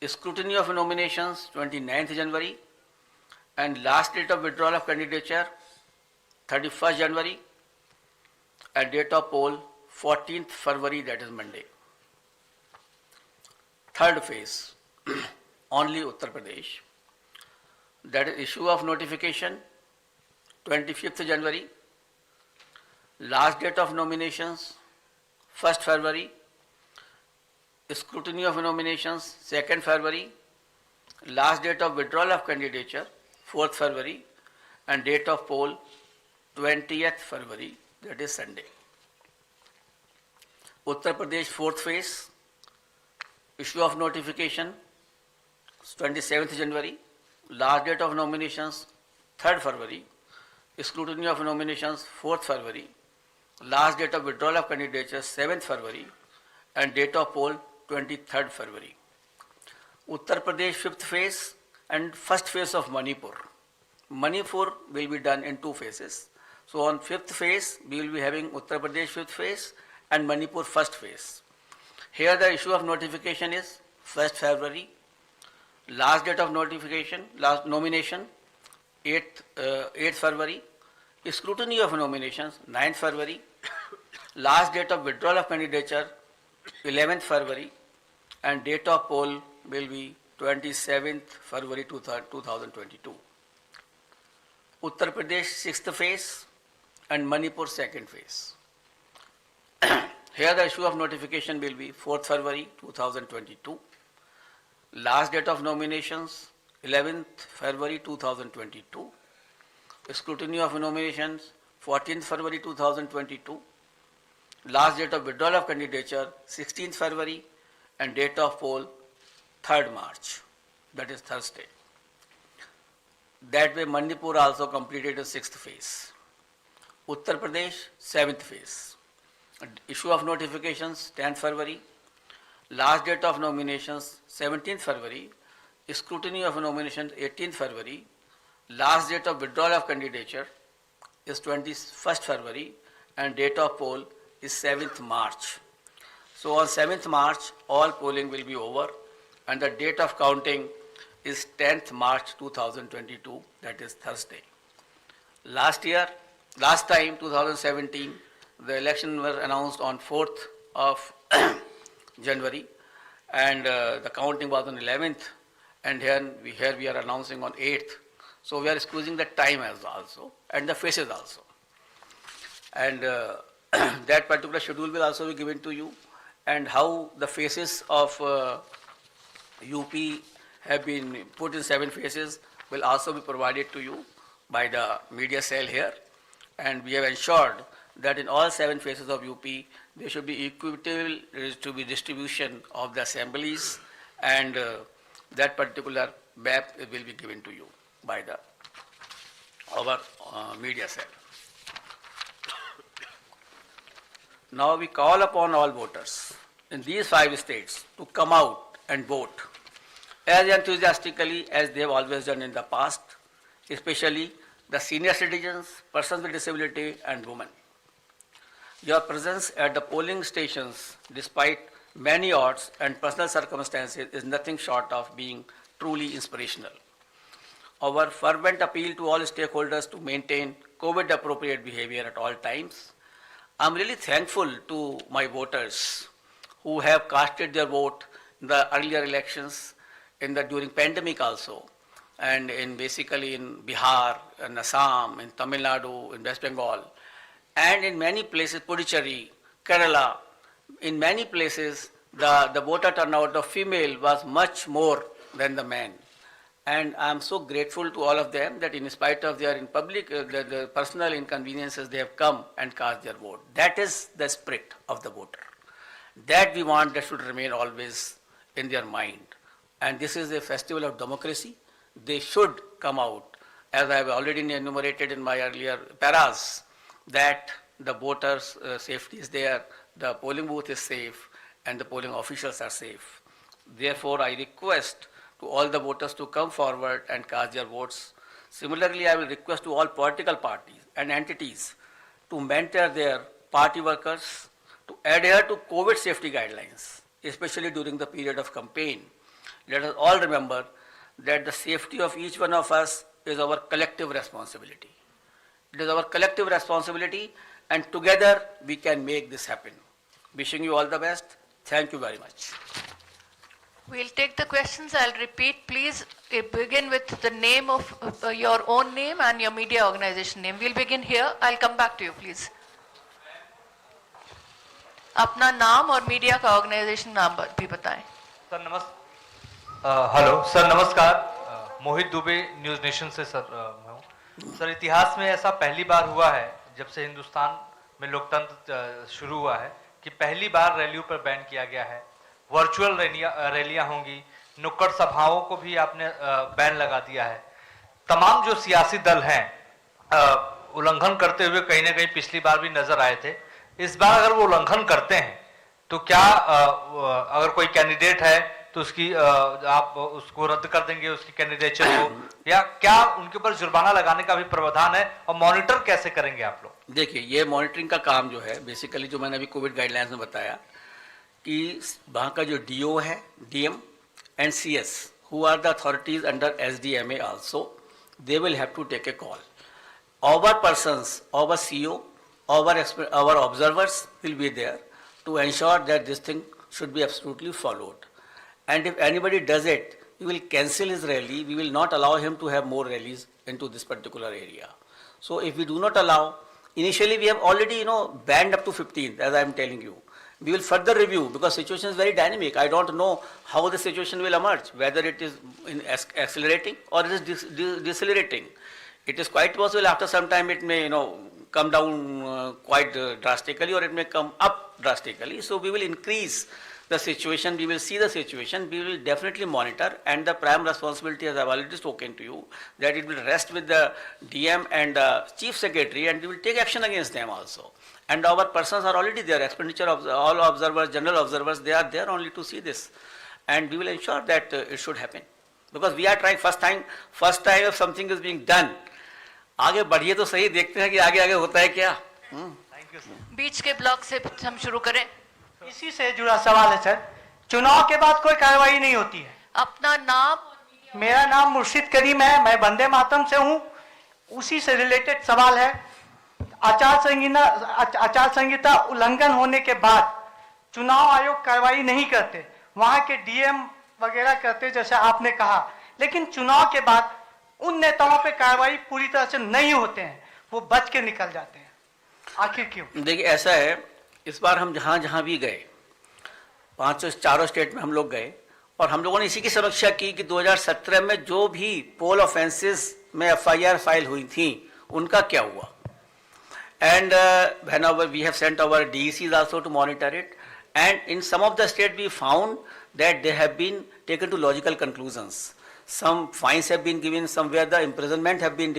Scrutiny of nominations 29th January. And last date of withdrawal of candidature 31st January. And date of poll 14th February, that is Monday. Third phase, only Uttar Pradesh. That is issue of notification 25th January. Last date of nominations 1st February. Scrutiny of nominations 2nd February. Last date of withdrawal of candidature 4th February. And date of poll 20th February, that is Sunday. Uttar Pradesh 4th phase, Issue of notification 27th January. Last date of nominations 3rd February. Scrutiny of nominations 4th February. Last date of withdrawal of candidature 7th February. And date of poll 23rd February. Uttar Pradesh 5th phase and first phase of Manipur. Manipur will be done in 2 phases. So on 5th phase, we will be having Uttar Pradesh 5th phase and Manipur first phase. Here the issue of notification is 1st February. Last date of notification, last nomination 8th February. Scrutiny of nominations 9th February. Last date of withdrawal of candidature 11th February. And date of poll will be 27th February 2022. Uttar Pradesh 6th phase and Manipur 2nd phase. Here the issue of notification will be 4th February 2022. Last date of nominations 11th February 2022. Scrutiny of nominations 14th February 2022. Last date of withdrawal of candidature 16th February and date of poll 3rd March, that is Thursday. That way Manipur also completed the 6th phase. Uttar Pradesh 7th phase. Issue of notifications 10th February. Last date of nominations 17th February. Scrutiny of nominations 18th February. Last date of withdrawal of candidature is 21st February and date of poll is 7th March. So on 7th March all polling will be over and the date of counting is 10th March 2022, that is Thursday. Last time 2017, the election was announced on 4th of January and the counting was on 11th and here we are announcing on 8th. So we are squeezing the time as also and the faces also. And that particular schedule will also be given to you and how the faces of UP have been put in 7 phases will also be provided to you by the media cell here. And we have ensured that in all 7 phases of UP, there should be equitable to be distribution of the assemblies and that particular map will be given to you by our media cell. Now we call upon all voters in these 5 states to come out and vote as enthusiastically as they have always done in the past, especially the senior citizens, persons with disability and women. Your presence at the polling stations, despite many odds and personal circumstances, is nothing short of being truly inspirational. Our fervent appeal to all stakeholders to maintain COVID-appropriate behavior at all times. I'm really thankful to my voters who have casted their vote in the earlier elections, during pandemic also, and basically in Bihar, in Assam, in Tamil Nadu, in West Bengal, and in many places, Puducherry, Kerala, in many places the voter turnout of female was much more than the men. And I am so grateful to all of them that in spite of their the personal inconveniences, they have come and cast their vote. That is the spirit of the voter. That we want that should remain always in their mind. And this is a festival of democracy. They should come out, as I have already enumerated in my earlier paras, that the voters' safety is there, the polling booth is safe, and the polling officials are safe. Therefore, I request to all the voters to come forward and cast their votes. Similarly, I will request to all political parties and entities to mentor their party workers to adhere to COVID safety guidelines, especially during the period of campaign. Let us all remember that the safety of each one of us is our collective responsibility. It is our collective responsibility, and together we can make this happen. Wishing you all the best. Thank you very much. We'll take the questions. I'll repeat. Please begin with the name of your own name and your media organization name. We'll begin here. I'll come back to you, please. अपना नाम और media का organisation नाम भी बताएं। Hello sir, नमस्कार। मोहित Dubey, news nation से sir मैं हूँ। सर, इतिहास में ऐसा पहली बार हुआ है जब से हिंदुस्तान में लोकतंत्र शुरू हुआ है कि पहली बार रैलियों पर बैन किया गया है। वर्चुअल रैलियां होंगी, नुक्कड़ सभाओं को भी आपने बैन लगा दिया है। तमाम जो सियासी दल हैं उल्लंघन करते हुए कहीं ना कहीं पिछली बार भी नजर आए थे। इस बार अगर वो उल्लंघन करते हैं तो क्या अगर कोई कैंडिडेट है तो उसकी आप उसको रद्द कर देंगे, उसकी कैंडिडेचर को, या क्या उनके ऊपर जुर्माना लगाने का भी प्रावधान है, और मॉनिटर कैसे करेंगे आप लोग? देखिए, ये मॉनिटरिंग का काम जो है बेसिकली, जो मैंने अभी कोविड गाइडलाइंस में बताया कि वहाँ का जो डीओ है, DM and CS, who are the authorities under SDMA also, they will have to take a call. Our persons, our CO, our observers will be there to ensure that this thing should be absolutely followed. And if anybody does it, we will cancel his rally. We will not allow him to have more rallies into this particular area. So if we do not allow, initially we have already, banned up to 15th, as I am telling you. We will further review because situation is very dynamic. I don't know how the situation will emerge, whether it is accelerating or it is decelerating. It is quite possible after some time it may, come down quite drastically, or it may come up drastically. So we will increase the situation, we will see the situation, we will definitely monitor, and the prime responsibility, as I have already spoken to you, that it will rest with the DM and the Chief Secretary, and we will take action against them also. And our persons are already there, expenditure of all observers, general observers, they are there only to see this. And we will ensure that it should happen. Because we are trying first time if something is being done, आगे बढ़िए तो सही, देखते हैं कि आगे आगे होता है क्या। Thank you sir. बीच के ब्लॉक से हम शुरू करें। इसी से जुड़ा सवाल है सर, चुनाव के बाद कोई कार्रवाई नहीं होती है। अपना नाम? मेरा नाम मुर्शिद करीम है, मैं वंदे मातरम से हूँ। उसी से रिलेटेड सवाल है, आचार संहिता उल्लंघन होने के बाद चुनाव आयोग कार्रवाई नहीं करते, वहां के डीएम वगैरह करते जैसे आपने कहा, लेकिन चुनाव के बाद उन नेताओं पे कार्रवाई पूरी तरह से नहीं होते हैं, वो बच के निकल जाते हैं, आखिर क्यों? देखिए, ऐसा है, इस बार हम जहाँ जहाँ भी गए, चारों स्टेट में हम लोग गए, और हम लोगों ने इसी की समीक्षा की कि 2017 में जो भी पोल ऑफेंसेस में एफआईआर फाइल हुई थी उनका क्या हुआ। And whenever we have sent our DECs also to monitor it, and in some of the states we found that they have been taken to logical conclusions. Some fines have been given, somewhere the imprisonment have been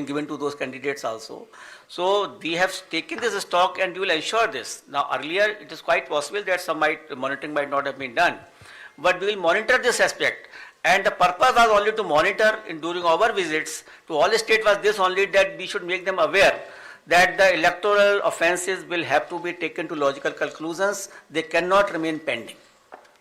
given to those candidates also. So we have taken this stock and we will ensure this. Now earlier it is quite possible that some monitoring might not have been done, but we will monitor this aspect. And the purpose was only to monitor during our visits to all the states was this only, that we should make them aware that the electoral offences will have to be taken to logical conclusions. They cannot remain pending.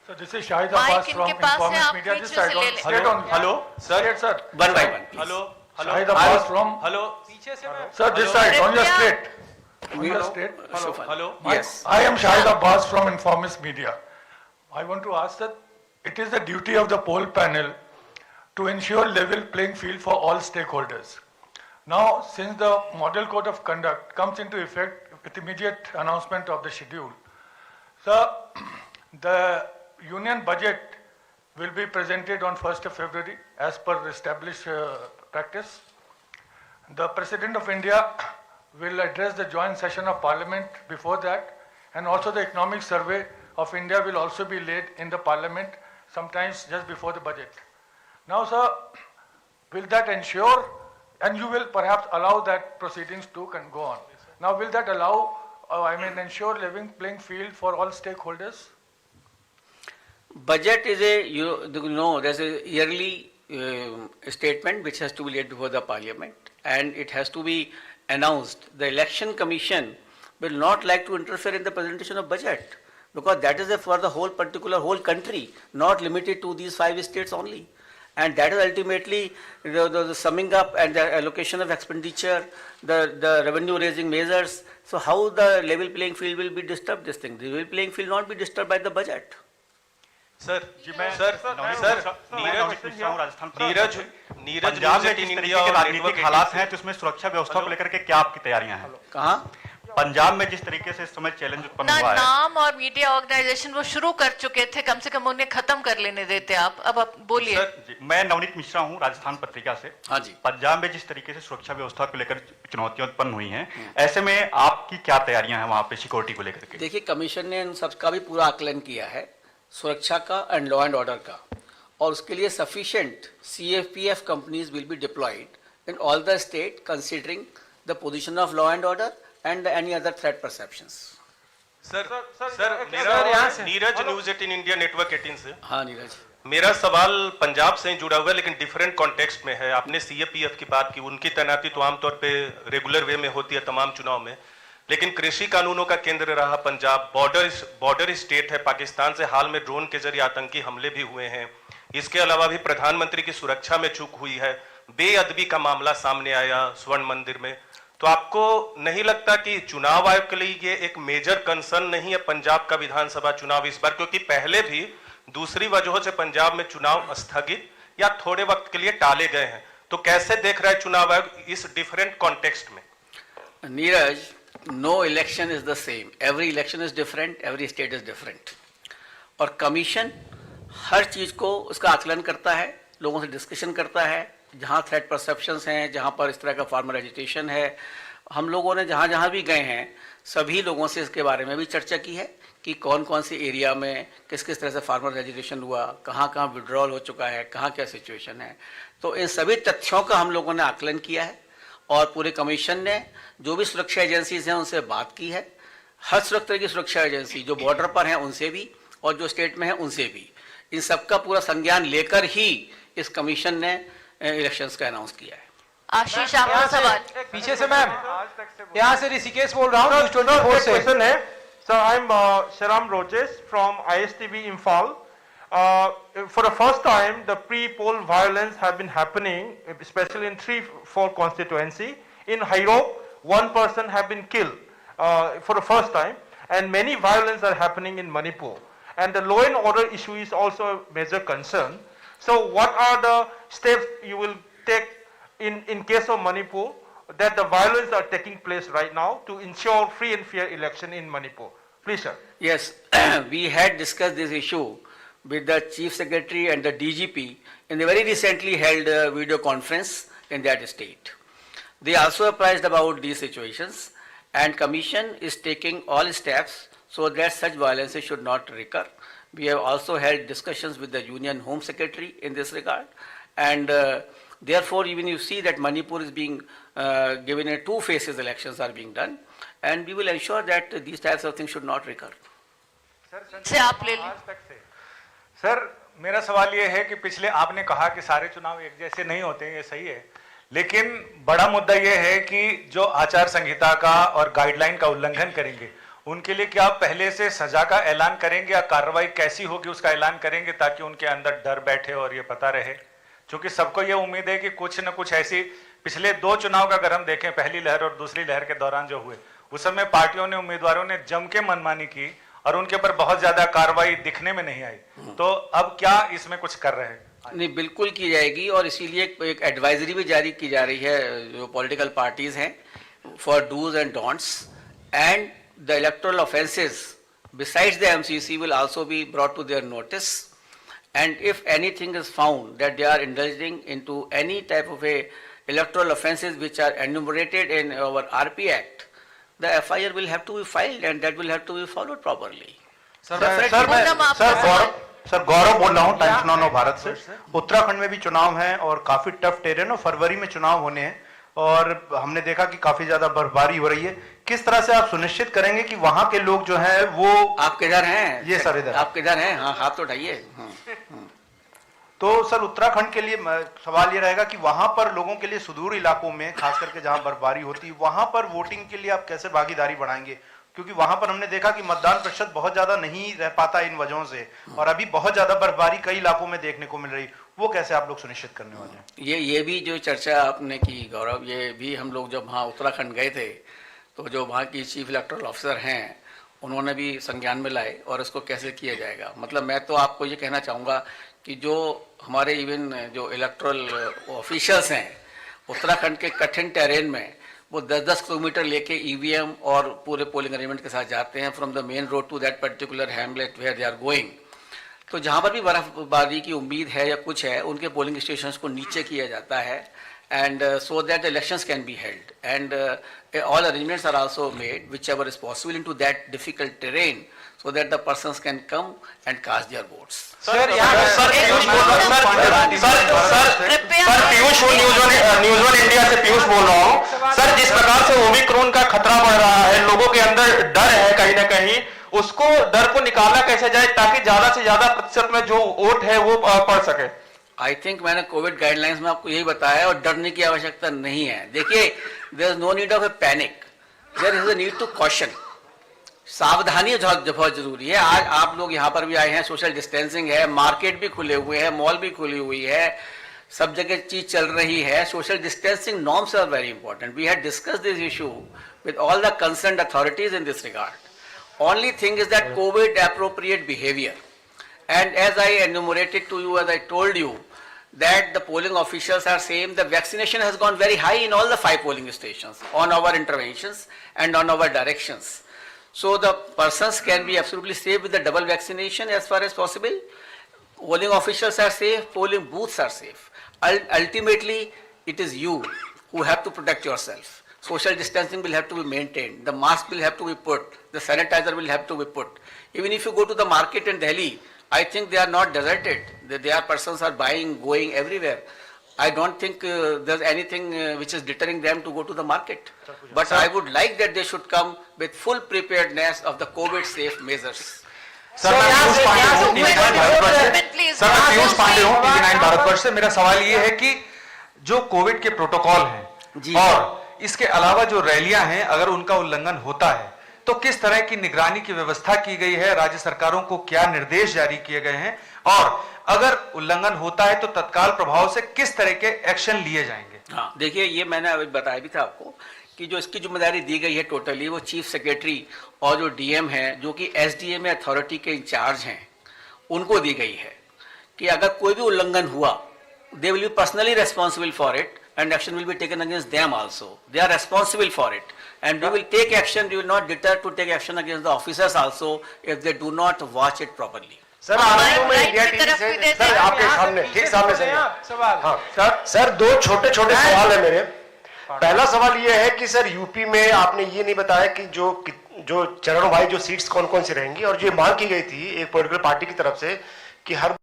So this is Shahid Mike, Abbas from इनके पास है, Informist आप Media. पीछे This से side ले on, लें। straight on. Hello, sir. Straight, sir. One by one. please. Hello Shahid Abbas from. Hello पीछे से मैं Sir, this side on your Ripya. straight. On your straight. Shofan. Hello Yes. I am Shahid Abbas from Informist Media. I want to ask that it is the duty of the poll panel to ensure level playing field for all stakeholders. Now, since the Model Code of Conduct comes into effect with immediate announcement of the schedule, so the union budget will be presented on 1st of February as per established practice. The President of India will address the joint session of Parliament before that, and also the economic survey of India will also be laid in the Parliament sometimes just before the budget. Now, sir, will that ensure, and you will perhaps allow that proceedings to can go on. Now, will that allow, ensure level playing field for all stakeholders? Budget is there's a yearly statement which has to be laid before the Parliament, and it has to be announced. The Election Commission will not like to interfere in the presentation of budget, because that is for the whole country, not limited to these 5 states only. And that is ultimately the summing up and the allocation of expenditure, the revenue raising measures. So how the level playing field will be disturbed, this thing? The level playing field not be disturbed by the budget. Sir ji मैं sir Neeraj Punjab में team India और राजनीतिक हालात हैं तो उसमें सुरक्षा व्यवस्था को लेकर के क्या आपकी तैयारियां हैं? कहाँ? पंजाब में जिस तरीके से इस समय चैलेंज उत्पन्न हुआ है, नाम और मीडिया ऑर्गेनाइजेशन वो शुरू कर चुके थे, कम से कम उन्हें खत्म कर लेने देते आप। अब आप बोलिए। सर मैं नवनीत मिश्रा हूं, राजस्थान पत्रिका से। हाँ जी। पंजाब में जिस तरीके से सुरक्षा व्यवस्था को लेकर चुनौतियां उत्पन्न हुई हैं, ऐसे में आपकी क्या तैयारियां हैं वहां पे सिक्योरिटी को लेकर के? देखिए, कमीशन ने इन सबका भी पूरा आकलन किया है। सुरक्षा का एंड लॉ एंड ऑर्डर का, और उसके लिए sufficient CFPF companies will be diploid in all the state considering the position of law and order and any other threat perceptions. Sir मेरा नीरज न्यूज 18 इंडिया नेटवर्क 18 से। हाँ नीरज, मेरा सवाल पंजाब से जुड़ा हुआ है लेकिन डिफरेंट कॉन्टेक्स्ट में है। आपने CAPF की बात की, उनकी तैनाती तो आमतौर पे रेगुलर वे में होती है तमाम चुनाव में, लेकिन कृषि कानूनों का केंद्र रहा पंजाब, बॉर्डर स्टेट है पाकिस्तान से। हाल में ड्रोन के जरिए आतंकी हमले भी हुए हैं। इसके अलावा भी प्रधानमंत्री की सुरक्षा में चूक हुई है, बेअदबी का मामला सामने आया स्वर्ण मंदिर में। तो आपको नहीं लगता कि चुनाव आयोग के लिए ये एक मेजर कंसर्न नहीं है पंजाब का विधानसभा चुनाव इस बार, क्योंकि पहले भी दूसरी वजहों से पंजाब में चुनाव स्थगित या थोड़े वक्त के लिए टाले गए हैं। तो कैसे देख रहा है चुनाव आयोग इस डिफरेंट कॉन्टेक्स्ट में? Neeraj, no election is the same, every election is different, every state is different, और कमीशन हर चीज को उसका आकलन करता है, लोगों से डिस्कशन करता है। जहाँ थ्रेट परसेप्शंस हैं, जहाँ पर इस तरह का फार्मर एजिटेशन है, हम लोगों ने जहाँ जहाँ भी गए हैं सभी लोगों से इसके बारे में भी चर्चा की है कि कौन कौन से एरिया में किस किस तरह से फार्मर एजिटेशन हुआ, कहाँ कहाँ विड्रॉल हो चुका है, कहाँ क्या सिचुएशन है। तो इन सभी तथ्यों का हम लोगों ने आकलन किया है और पूरे कमीशन ने जो भी सुरक्षा एजेंसीज हैं उनसे बात की है। हर तरह की सुरक्षा एजेंसी जो बॉर्डर पर हैं उनसे भी और जो स्टेट में हैं उनसे भी, इन सबका पूरा संज्ञान लेकर ही इस कमीशन ने इलेक्शंस का अनाउंस किया है। आशीष, आपका सवाल। पीछे से मैम, यहाँ से ऋषिकेश बोल रहा हूँ न्यूज़ 24 से। क्वेश्चन है sir, I am Sharam Rojes from ISTV Imphal. For the first time, the pre-poll violence have been happening, especially in 3-4 constituency. In Hairok, one person have been killed for the first time, and many violence are happening in Manipur. And the law and order issue is also a major concern. So what are the steps you will take in case of Manipur that the violence are taking place right now to ensure free and fair election in Manipur? Please, sir. Yes, we had discussed this issue with the Chief Secretary and the DGP in the very recently held video conference in that state. They also apprised about these situations, and Commission is taking all steps so that such violences should not recur. We have also held discussions with the Union Home Secretary in this regard, and therefore even you see that Manipur is being given a two phases elections are being done, and we will ensure that these types of things should not recur. से आप ले लें। Sir, मेरा सवाल ये है कि पिछले आपने कहा कि सारे चुनाव एक जैसे नहीं होते, ये सही है, लेकिन बड़ा मुद्दा ये है कि जो आचार संहिता का और गाइडलाइन का उल्लंघन करेंगे उनके लिए क्या आप पहले से सजा का ऐलान करेंगे या कार्रवाई कैसी होगी उसका ऐलान करेंगे ताकि उनके अंदर डर बैठे और ये पता रहे? क्योंकि सबको ये उम्मीद है कि कुछ न कुछ ऐसी पिछले 2 चुनाव का अगर हम देखें, पहली लहर और दूसरी लहर के दौरान जो हुए, उस समय पार्टियों ने, उम्मीदवारों ने जम के मनमानी की और उनके ऊपर बहुत ज्यादा कार्रवाई दिखने में नहीं आई। तो अब क्या इसमें कुछ कर रहे हैं? नहीं, बिल्कुल की जाएगी, और इसीलिए एक एडवाइजरी भी जारी की जा रही है जो पॉलिटिकल पार्टीज हैं for dos and don'ts, and the electoral offences besides the MCC will also be brought to their notice, and if anything is found that they are indulging into any type of a electoral offences which are enumerated in our RP Act, the FIR will have to be filed and that will have to be followed properly. Sir Gaurav बोल रहा हूँ times now Bharat से। उत्तराखंड में भी चुनाव हैं और काफी टफ टेरेन और फरवरी में चुनाव होने हैं और हमने देखा कि काफी ज्यादा बर्फबारी हो रही है। किस तरह से आप सुनिश्चित करेंगे कि वहां के लोग जो हैं वो, आप किधर हैं? ये सर इधर, आप किधर हैं? हाँ, हाथ तो उठाइए। तो सर उत्तराखंड के लिए सवाल ये रहेगा कि वहां पर लोगों के लिए सुदूर इलाकों में खास करके जहां बर्फबारी होती है वहां पर वोटिंग के लिए आप कैसे भागीदारी बढ़ाएंगे? क्योंकि वहां पर हमने देखा कि मतदान प्रतिशत बहुत ज्यादा नहीं रह पाता इन वजहों से, और अभी बहुत ज्यादा बर्फबारी कई इलाकों में देखने को मिल रही, वो कैसे आप लोग सुनिश्चित करने वाले हैं? ये भी जो चर्चा आपने की गौरव, ये भी हम लोग जब वहाँ उत्तराखंड गए थे तो जो वहाँ की चीफ इलेक्टोरल ऑफिसर हैं उन्होंने भी संज्ञान में लाए और इसको कैसे किया जाएगा। मतलब मैं तो आपको ये कहना चाहूँगा कि जो हमारे इवन जो इलेक्टोरल ऑफिशियल्स हैं उत्तराखंड के कठिन टेरेन में, वो 10-10 किलोमीटर लेके EVM और पूरे पोलिंग अरेंजमेंट के साथ जाते हैं from the main road to that particular hamlet where they are going. तो जहाँ पर भी बर्फबारी की उम्मीद है या कुछ है, उनके पोलिंग स्टेशंस को नीचे किया जाता है and so that the elections can be held. And all arrangements are also made, whichever is possible, into that difficult terrain, so that the persons can come and cast their votes. Sir यहाँ sir Piyush बोल रहा हूँ sir Piyush news one India से पीयूष बोल रहा हूँ sir. जिस प्रकार से ओमिक्रॉन का खतरा बढ़ रहा है, लोगों के अंदर डर है कहीं ना कहीं, उसको डर को निकाला कैसे जाए ताकि ज्यादा से ज्यादा प्रतिशत में जो वोट है वो पड़ सके। आई थिंक मैंने कोविड गाइडलाइंस में आपको यही बताया, और डरने की आवश्यकता नहीं है। देखिए, there is no need of a panic, there is a need to caution. सावधानी बहुत जरूरी है। आज आप लोग यहाँ पर भी आए हैं, सोशल डिस्टेंसिंग है, मार्केट भी खुले हुए हैं, मॉल भी खुली हुई है, सब जगह चीज चल रही है। Social distancing norms are very important. We had discuss this issue with all the concerned authorities in this regard. Only thing is that Covid appropriate behavior. And as I enumerated to you, as I told you, that the polling officials are saying the vaccination has gone very high in all the 5 polling stations on our interventions and on our directions. So the persons can be absolutely safe with the double vaccination as far as possible. Polling officials are safe, polling booths are safe. Ultimately, it is you who have to protect yourself. Social distancing will have to be maintained. The mask will have to be put. The sanitizer will have to be put. Even if you go to the market in Delhi, I think they are not deserted. Their persons are buying, going everywhere. I don't think there's anything which is deterring them to go to the market. But I would like that they should come with full preparedness of the COVID-safe measures. Sir मैं पीयूष पांडे हूँ, TV9 Bharatvarsh से। Sir मैं पीयूष पांडे हूँ, TV9 Bharatvarsh से। मेरा सवाल ये है कि जो कोविड के प्रोटोकॉल हैं और इसके अलावा जो रैलियां हैं, अगर उनका उल्लंघन होता है तो किस तरह की निगरानी की व्यवस्था की गई है, राज्य सरकारों को क्या निर्देश जारी किए गए हैं, और अगर उल्लंघन होता है तो तत्काल प्रभाव से किस तरह के एक्शन लिए जाएंगे? हाँ, देखिए, ये मैंने अभी बताया भी था आपको कि जो इसकी जिम्मेदारी दी गई है टोटली, वो चीफ सेक्रेटरी और जो डीएम है, जो कि एसडीएम अथॉरिटी के इंचार्ज हैं, उनको दी गई है कि अगर कोई भी उल्लंघन हुआ, they will be personally responsible for it and action will be taken against them also. They are responsible for it, and we will take action. We will not deter to take action against the officers also if they do not watch it properly. Sir Anand में India TV से sir आपके सामने ठीक सामने से सवाल। हाँ sir 2 छोटे-छोटे सवाल है मेरे। पहला सवाल ये है कि सर यूपी में आपने ये नहीं बताया कि जो चरण भाई जो सीट्स कौन-कौन सी रहेंगी, और जो मांग की गई थी एक पॉलिटिकल पार्टी की तरफ से कि हर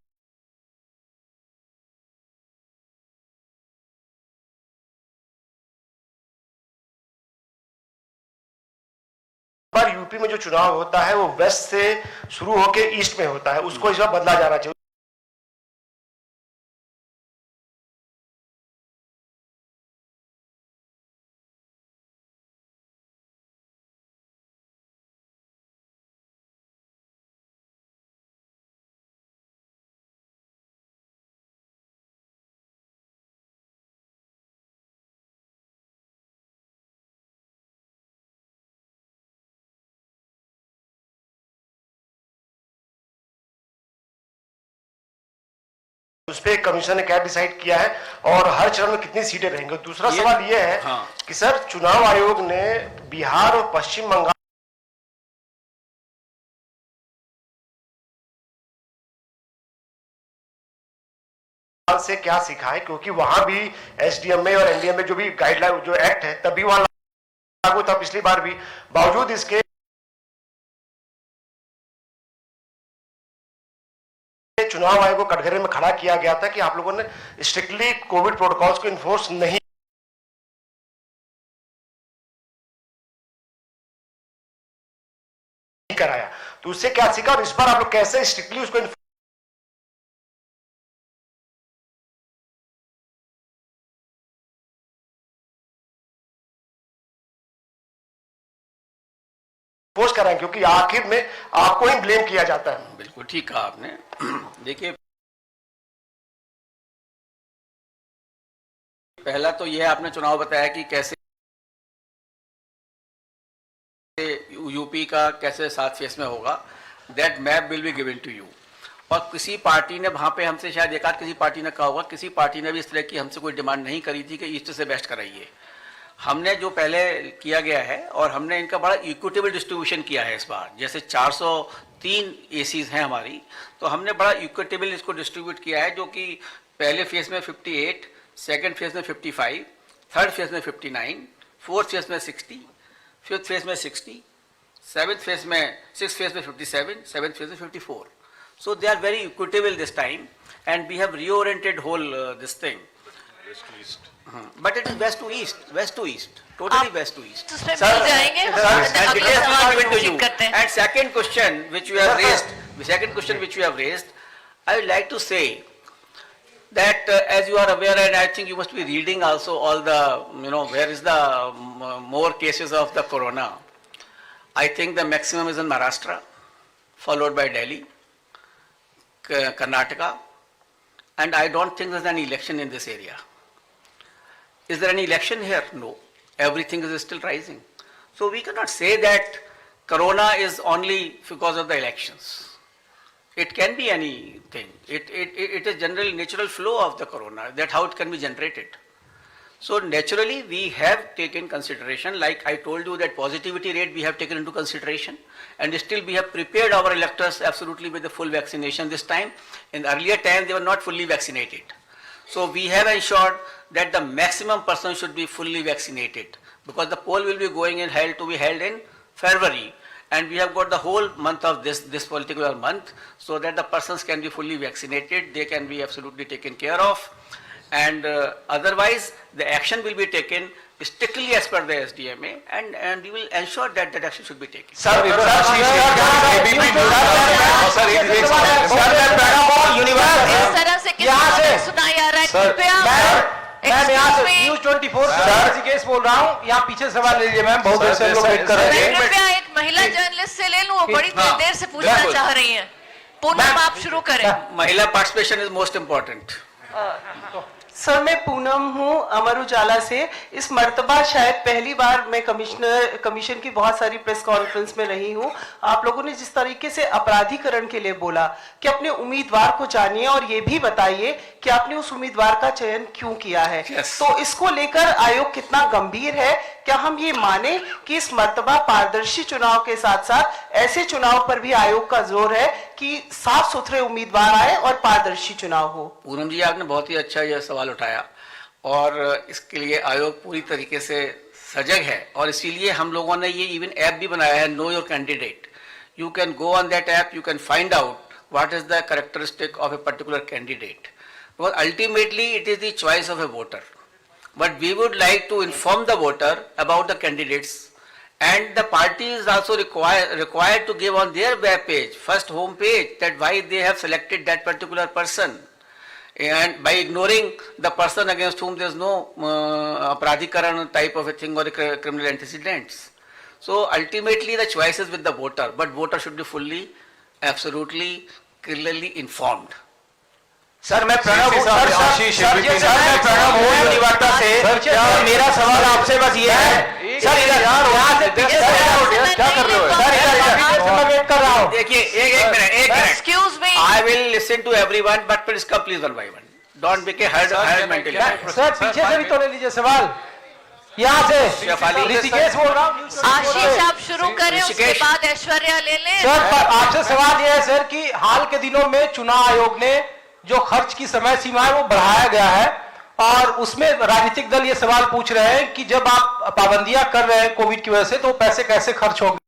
बार यूपी में जो चुनाव होता है वो वेस्ट से शुरू होकर ईस्ट में होता है, उसको इस बार बदला जाना चाहिए। उस पे कमीशन ने क्या डिसाइड किया है और हर चरण में कितनी सीटें रहेंगी? दूसरा सवाल ये है कि सर चुनाव आयोग ने बिहार और पश्चिम बंगाल से क्या सीखा है, क्योंकि वहां भी एसडीएम में और एनडीएम में जो भी गाइडलाइन जो एक्ट है तभी वहां लागू था पिछली बार भी, बावजूद इसके चुनाव आयोग को कटघरे में खड़ा किया गया था कि आप लोगों ने स्ट्रिक्टली कोविड प्रोटोकॉल्स को इन्फोर्स नहीं कराया, तो उससे क्या सीखा और इस बार आप लोग कैसे स्ट्रिक्टली उसको इन्फोर्स कराएं, क्योंकि आखिर में आपको ही ब्लेम किया जाता है। बिल्कुल ठीक कहा आपने। देखिए, पहला तो यह आपने चुनाव बताया कि कैसे यूपी का कैसे 7 फेज में होगा, that map will be given to you. और किसी पार्टी ने वहां पे हमसे शायद एक आध किसी पार्टी ने कहा होगा, किसी पार्टी ने भी इस तरह की हमसे कोई डिमांड नहीं करी थी कि ईस्ट से बेस्ट कराइए। हमने जो पहले किया गया है, और हमने इनका बड़ा इक्विटेबल डिस्ट्रीब्यूशन किया है इस बार, जैसे 403 एसीज हैं हमारी, तो हमने बड़ा इक्विटेबल इसको डिस्ट्रीब्यूट किया है, जो कि पहले फेज में 58, सेकेंड फेज में 55, थर्ड फेज में 59, फोर्थ फेज में 60, फिफ्थ फेज में 60, सिक्स्थ फेज में 57, सेवेंथ फेज में 54. So they are very equitable this time, and we have reoriented whole this thing. West to east. But it is west to east, totally west to east. तो उसमें मिल जाएंगे And अगले details will सवाल be given to you. proceed करते हैं. And second question which you have raised, I would like to say that as you are aware, and I think you must be reading also all the, where is the more cases of the corona. I think the maximum is in Maharashtra, followed by Delhi, Karnataka, and I don't think there's any election in this area. Is there any election here? No. Everything is still rising. So we cannot say that corona is only because of the elections. It can be anything. It is general natural flow of the corona. That's how it can be generated. So naturally we have taken consideration, like I told you, that positivity rate we have taken into consideration, and still we have prepared our electors absolutely with the full vaccination this time. In earlier times they were not fully vaccinated. So we have ensured that the maximum person should be fully vaccinated, because the poll will be held in February, and we have got the whole month of this particular month, so that the persons can be fully vaccinated, they can be absolutely taken care of, and otherwise the action will be taken strictly as per the SDMA, and we will ensure that that action should be taken. इस तरह से किसी को नहीं सुनाई आ रहा है, कृपया मैं यहाँ से Excuse me. न्यूज 24 से ऋषिकेश बोल रहा हूँ। यहाँ पीछे सवाल ले लीजिए मैम, बहुत देर से हम लोग वेट कर रहे मैं हैं। कृपया एक महिला जर्नलिस्ट से ले लूं, वो बड़ी देर से पूछना बिल्कुल। चाह रही हैं। पूनम आप शुरू करें। Mahila participation is most important. Sir मैं पूनम हूँ अमर उजाला से। इस मर्तबा शायद पहली बार मैं कमीशन की बहुत सारी प्रेस कॉन्फ्रेंस में रही हूँ। आप लोगों ने जिस तरीके से अपराधीकरण के लिए बोला कि अपने उम्मीदवार को जानिए और ये भी बताइए कि आपने उस उम्मीदवार का चयन क्यों किया है। Yes. तो इसको लेकर आयोग कितना गंभीर है? क्या हम ये माने कि इस मर्तबा पारदर्शी चुनाव के साथ साथ ऐसे चुनाव पर भी आयोग का जोर है कि साफ सुथरे उम्मीदवार आए और पारदर्शी चुनाव हो? पूनम जी, आपने बहुत ही अच्छा यह सवाल उठाया, और इसके लिए आयोग पूरी तरीके से सजग है, और इसीलिए हम लोगों ने ये इवन ऐप भी बनाया है, know your candidate. You can go on that app, you can find out what is the characteristic of a particular candidate, because ultimately it is the choice of A voter. But we would like to inform the voter about the candidates, and the party is also required to give on their web page, first home page, that why they have selected that particular person, and by ignoring the person against whom there is no aparadhikaran type of a thing or a criminal antecedents. So ultimately the choice is with the voter, but voter should be fully, absolutely, clearly informed. Sir मैं प्रणव हूँ, sir मैं प्रणव हूँ यूनिवार्ता से। और मेरा सवाल आपसे बस ये है सर, इधर यहाँ से पीछे से क्या कर रहे हो सर? इधर मैं वेट कर रहा हूँ। देखिए एक minute Excuse me. I will listen to everyone, but please come please one by one. Don't make a hard mentality. Sir पीछे से भी तो ले लीजिए सवाल। यहाँ से ऋषिकेश बोल रहा हूँ। आशीष आप शुरू करें, उसके ऋषिकेश। बाद ऐश्वर्या ले लें। सर आपसे सवाल ये है सर कि हाल के दिनों में चुनाव आयोग ने जो खर्च की समय सीमा है वो बढ़ाया गया है, और उसमें राजनीतिक दल ये सवाल पूछ रहे हैं कि जब आप पाबंदियां कर रहे हैं कोविड की वजह से, तो पैसे कैसे खर्च होंगे?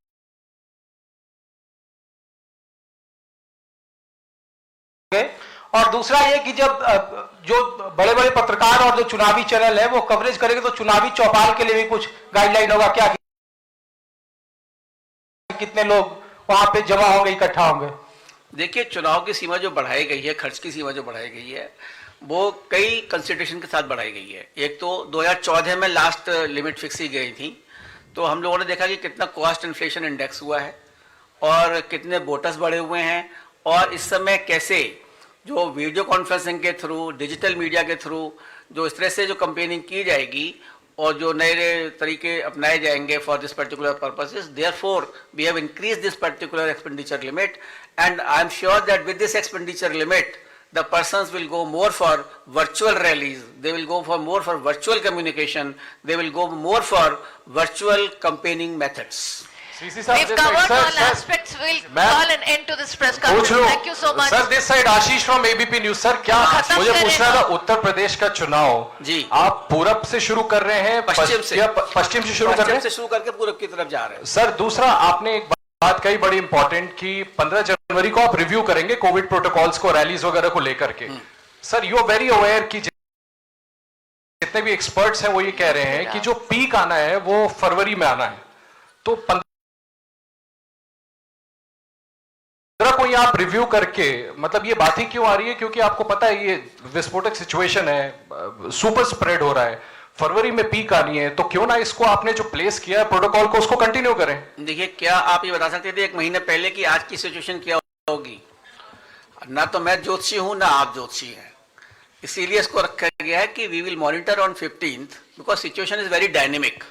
और दूसरा ये कि जब जो बड़े बड़े पत्रकार और जो चुनावी चैनल है वो कवरेज करेंगे, तो चुनावी चौपाल के लिए भी कुछ गाइडलाइन होगा क्या? कितने लोग वहां पे जमा होंगे, इकट्ठा होंगे? देखिए, चुनाव की सीमा जो बढ़ाई गई है, खर्च की सीमा जो बढ़ाई गई है, वो कई कंसिडरेशन के साथ बढ़ाई गई है. एक तो 2014 में लास्ट लिमिट फिक्स ही गई थी, तो हम लोगों ने देखा कि कितना कॉस्ट इन्फ्लेशन इंडेक्स हुआ है और कितने वोटर्स बढ़े हुए हैं, और इस समय कैसे जो वीडियो कॉन्फ्रेंसिंग के थ्रू, डिजिटल मीडिया के थ्रू जो इस तरह से जो कंपेनिंग की जाएगी और जो नए तरीके अपनाए जाएंगे for this particular purposes, therefore we have increase this particular expenditure limit, and I am sure that with this expenditure limit the persons will go more for virtual rallies, they will go for more for virtual communication, they will go more for virtual campaigning methods. CC साहब, We've this side. covered Sir, all sir, aspects. We'll ma'am, call an end to this press पूछ conference. Low Thank you so much. Sir, this side Ashish from ABP news. Sir, क्या खत्म मुझे करें पूछना ना। था, उत्तर प्रदेश का चुनाव जी। आप पूरब से शुरू कर रहे हैं पश्चिम से। या पश्चिम से शुरू कर रहे पश्चिम हैं? से शुरू करके पूरब की तरफ जा रहे हैं। सर, दूसरा आपने एक बात कही बड़ी इंपॉर्टेंट कि 15 जनवरी को आप रिव्यू करेंगे कोविड प्रोटोकॉल्स को, रैलीज वगैरह को लेकर के। Sir, you are very aware कि जितने भी एक्सपर्ट्स हैं वो ये कह रहे हैं कि जो पीक आना है वो फरवरी में आना है, तो 15 को ये आप रिव्यू करके, मतलब ये बात ही क्यों आ रही है? क्योंकि आपको पता है ये विस्फोटक सिचुएशन है, सुपर स्प्रेड हो रहा है, फरवरी में पीक आनी है, तो क्यों ना इसको आपने जो प्लेस किया है प्रोटोकॉल को उसको कंटिन्यू करें। देखिए, क्या आप ये बता सकते थे 1 महीने पहले कि आज की सिचुएशन क्या होगी? ना तो मैं ज्योतिषी हूं ना आप ज्योतिषी हैं, इसीलिए इसको रखा गया है कि we will monitor on 15th because situation is very dynamic.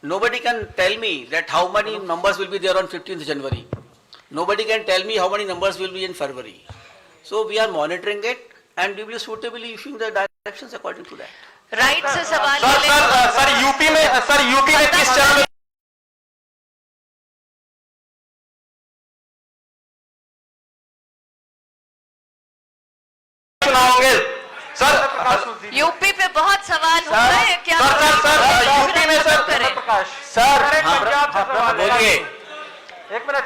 Nobody can tell me that how many numbers will be there on 15th January. Nobody can tell me how many numbers will be in February. So we are monitoring it and we will suitably issuing the directions according to that. Right से सवाल sir sir sir UP में किस चरण में चुनाव होंगे? Sir UP पे बहुत सवाल हो रहे हैं क्या? सर यूपी में सर करें। सर बोलिए. एक मिनट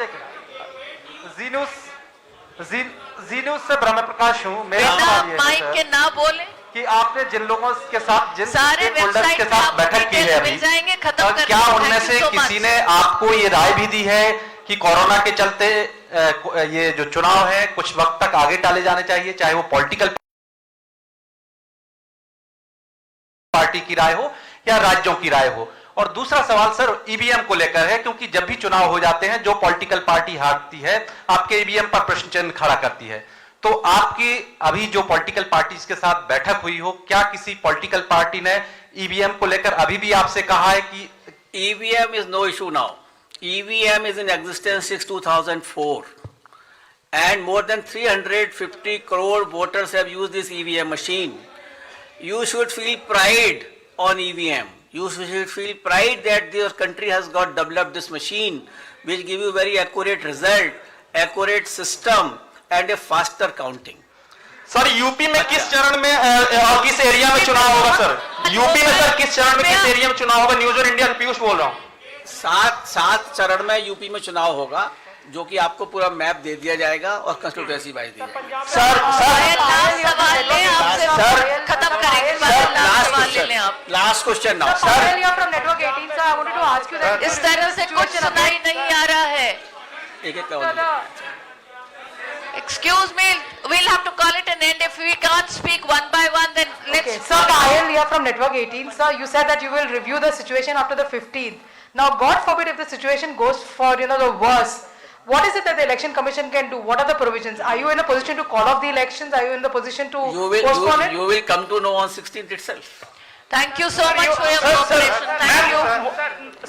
जीनूस से ब्रह्म प्रकाश हूँ। मेरा बेटा सवाल ये है माइक सर, के ना बोले। कि आपने जिन लोगों के साथ जिन सारे stakeholders वेबसाइट के पे साथ आपको बैठक की है डिटेल अभी, मिल जाएंगे, खत्म कर क्या दीजिए। उनमें Thank से you so किसी much. ने आपको ये राय भी दी है कि कोरोना के चलते ये जो चुनाव है कुछ वक्त तक आगे टाले जाने चाहिए, चाहे वो पॉलिटिकल पार्टी की राय हो या राज्यों की राय हो? और दूसरा सवाल सर ईवीएम को लेकर है, क्योंकि जब भी चुनाव हो जाते हैं जो पॉलिटिकल पार्टी हारती है आपके ईवीएम पर प्रश्न चिन्ह खड़ा करती है, तो आपकी अभी जो पॉलिटिकल पार्टीज के साथ बैठक हुई हो, क्या किसी पॉलिटिकल पार्टी ने ईवीएम को लेकर अभी भी आपसे कहा है कि EVM is no issue now. EVM is in existence since 2004 and more than 350 crore voters have used this EVM machine. You should feel pride on EVM. You should feel pride that your country has got developed this machine which give you very accurate result, accurate system and a faster counting. Sir UP में किस चरण में और किस area में चुनाव होगा? Sir UP में सर किस चरण में किस एरिया में चुनाव होगा? न्यूज और इंडिया पीयूष बोल रहा हूँ। 7 चरण में यूपी में चुनाव होगा, जो कि आपको पूरा मैप दे दिया जाएगा और कंस्टिट्यूएंसी वाइज दी जाएगी. सर लास्ट सवाल ले आपसे, सर, खत्म करेंगे। लास्ट सवाल ले लें आप। Last question now. इस तरह से कुछ सुनाई नहीं आ रहा है। एक का Excuse me, we'll have to call it an end. If we can't speak one by one, then let's. Okay, sir, Payal here from Network 18. Sir, you said that you will review the situation after the 15th. Now, God forbid if the situation goes for, the worse. What is it that the election commission can do? What are the provisions? Are you in a position to call off the elections? Are you in the position to postpone it? You will come to know on 16th itself. Thank you so much for your cooperation. Thank you.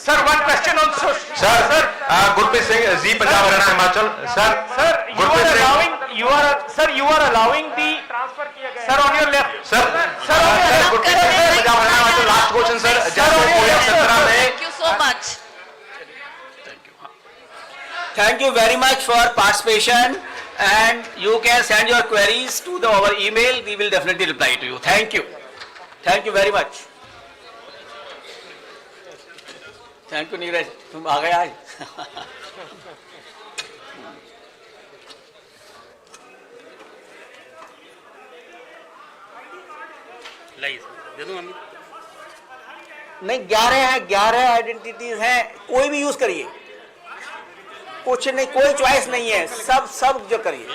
Sir one question on sir Gurpreet Singh ji Punjab Haryana Himachal sir you are allowing the transfer किया गया sir on your left sir Gurpreet Singh Punjab Haryana Himachal last question sir जब 2017 में Thank you so much. Thank you very much for participation and you can send your queries to our email. We will definitely reply to you. Thank you. Thank you very much. Thank you Neeraj, तुम आ गए आज. नहीं 11 identities हैं, कोई भी use करिए, कुछ नहीं, कोई चॉइस नहीं है, सब जो करिए.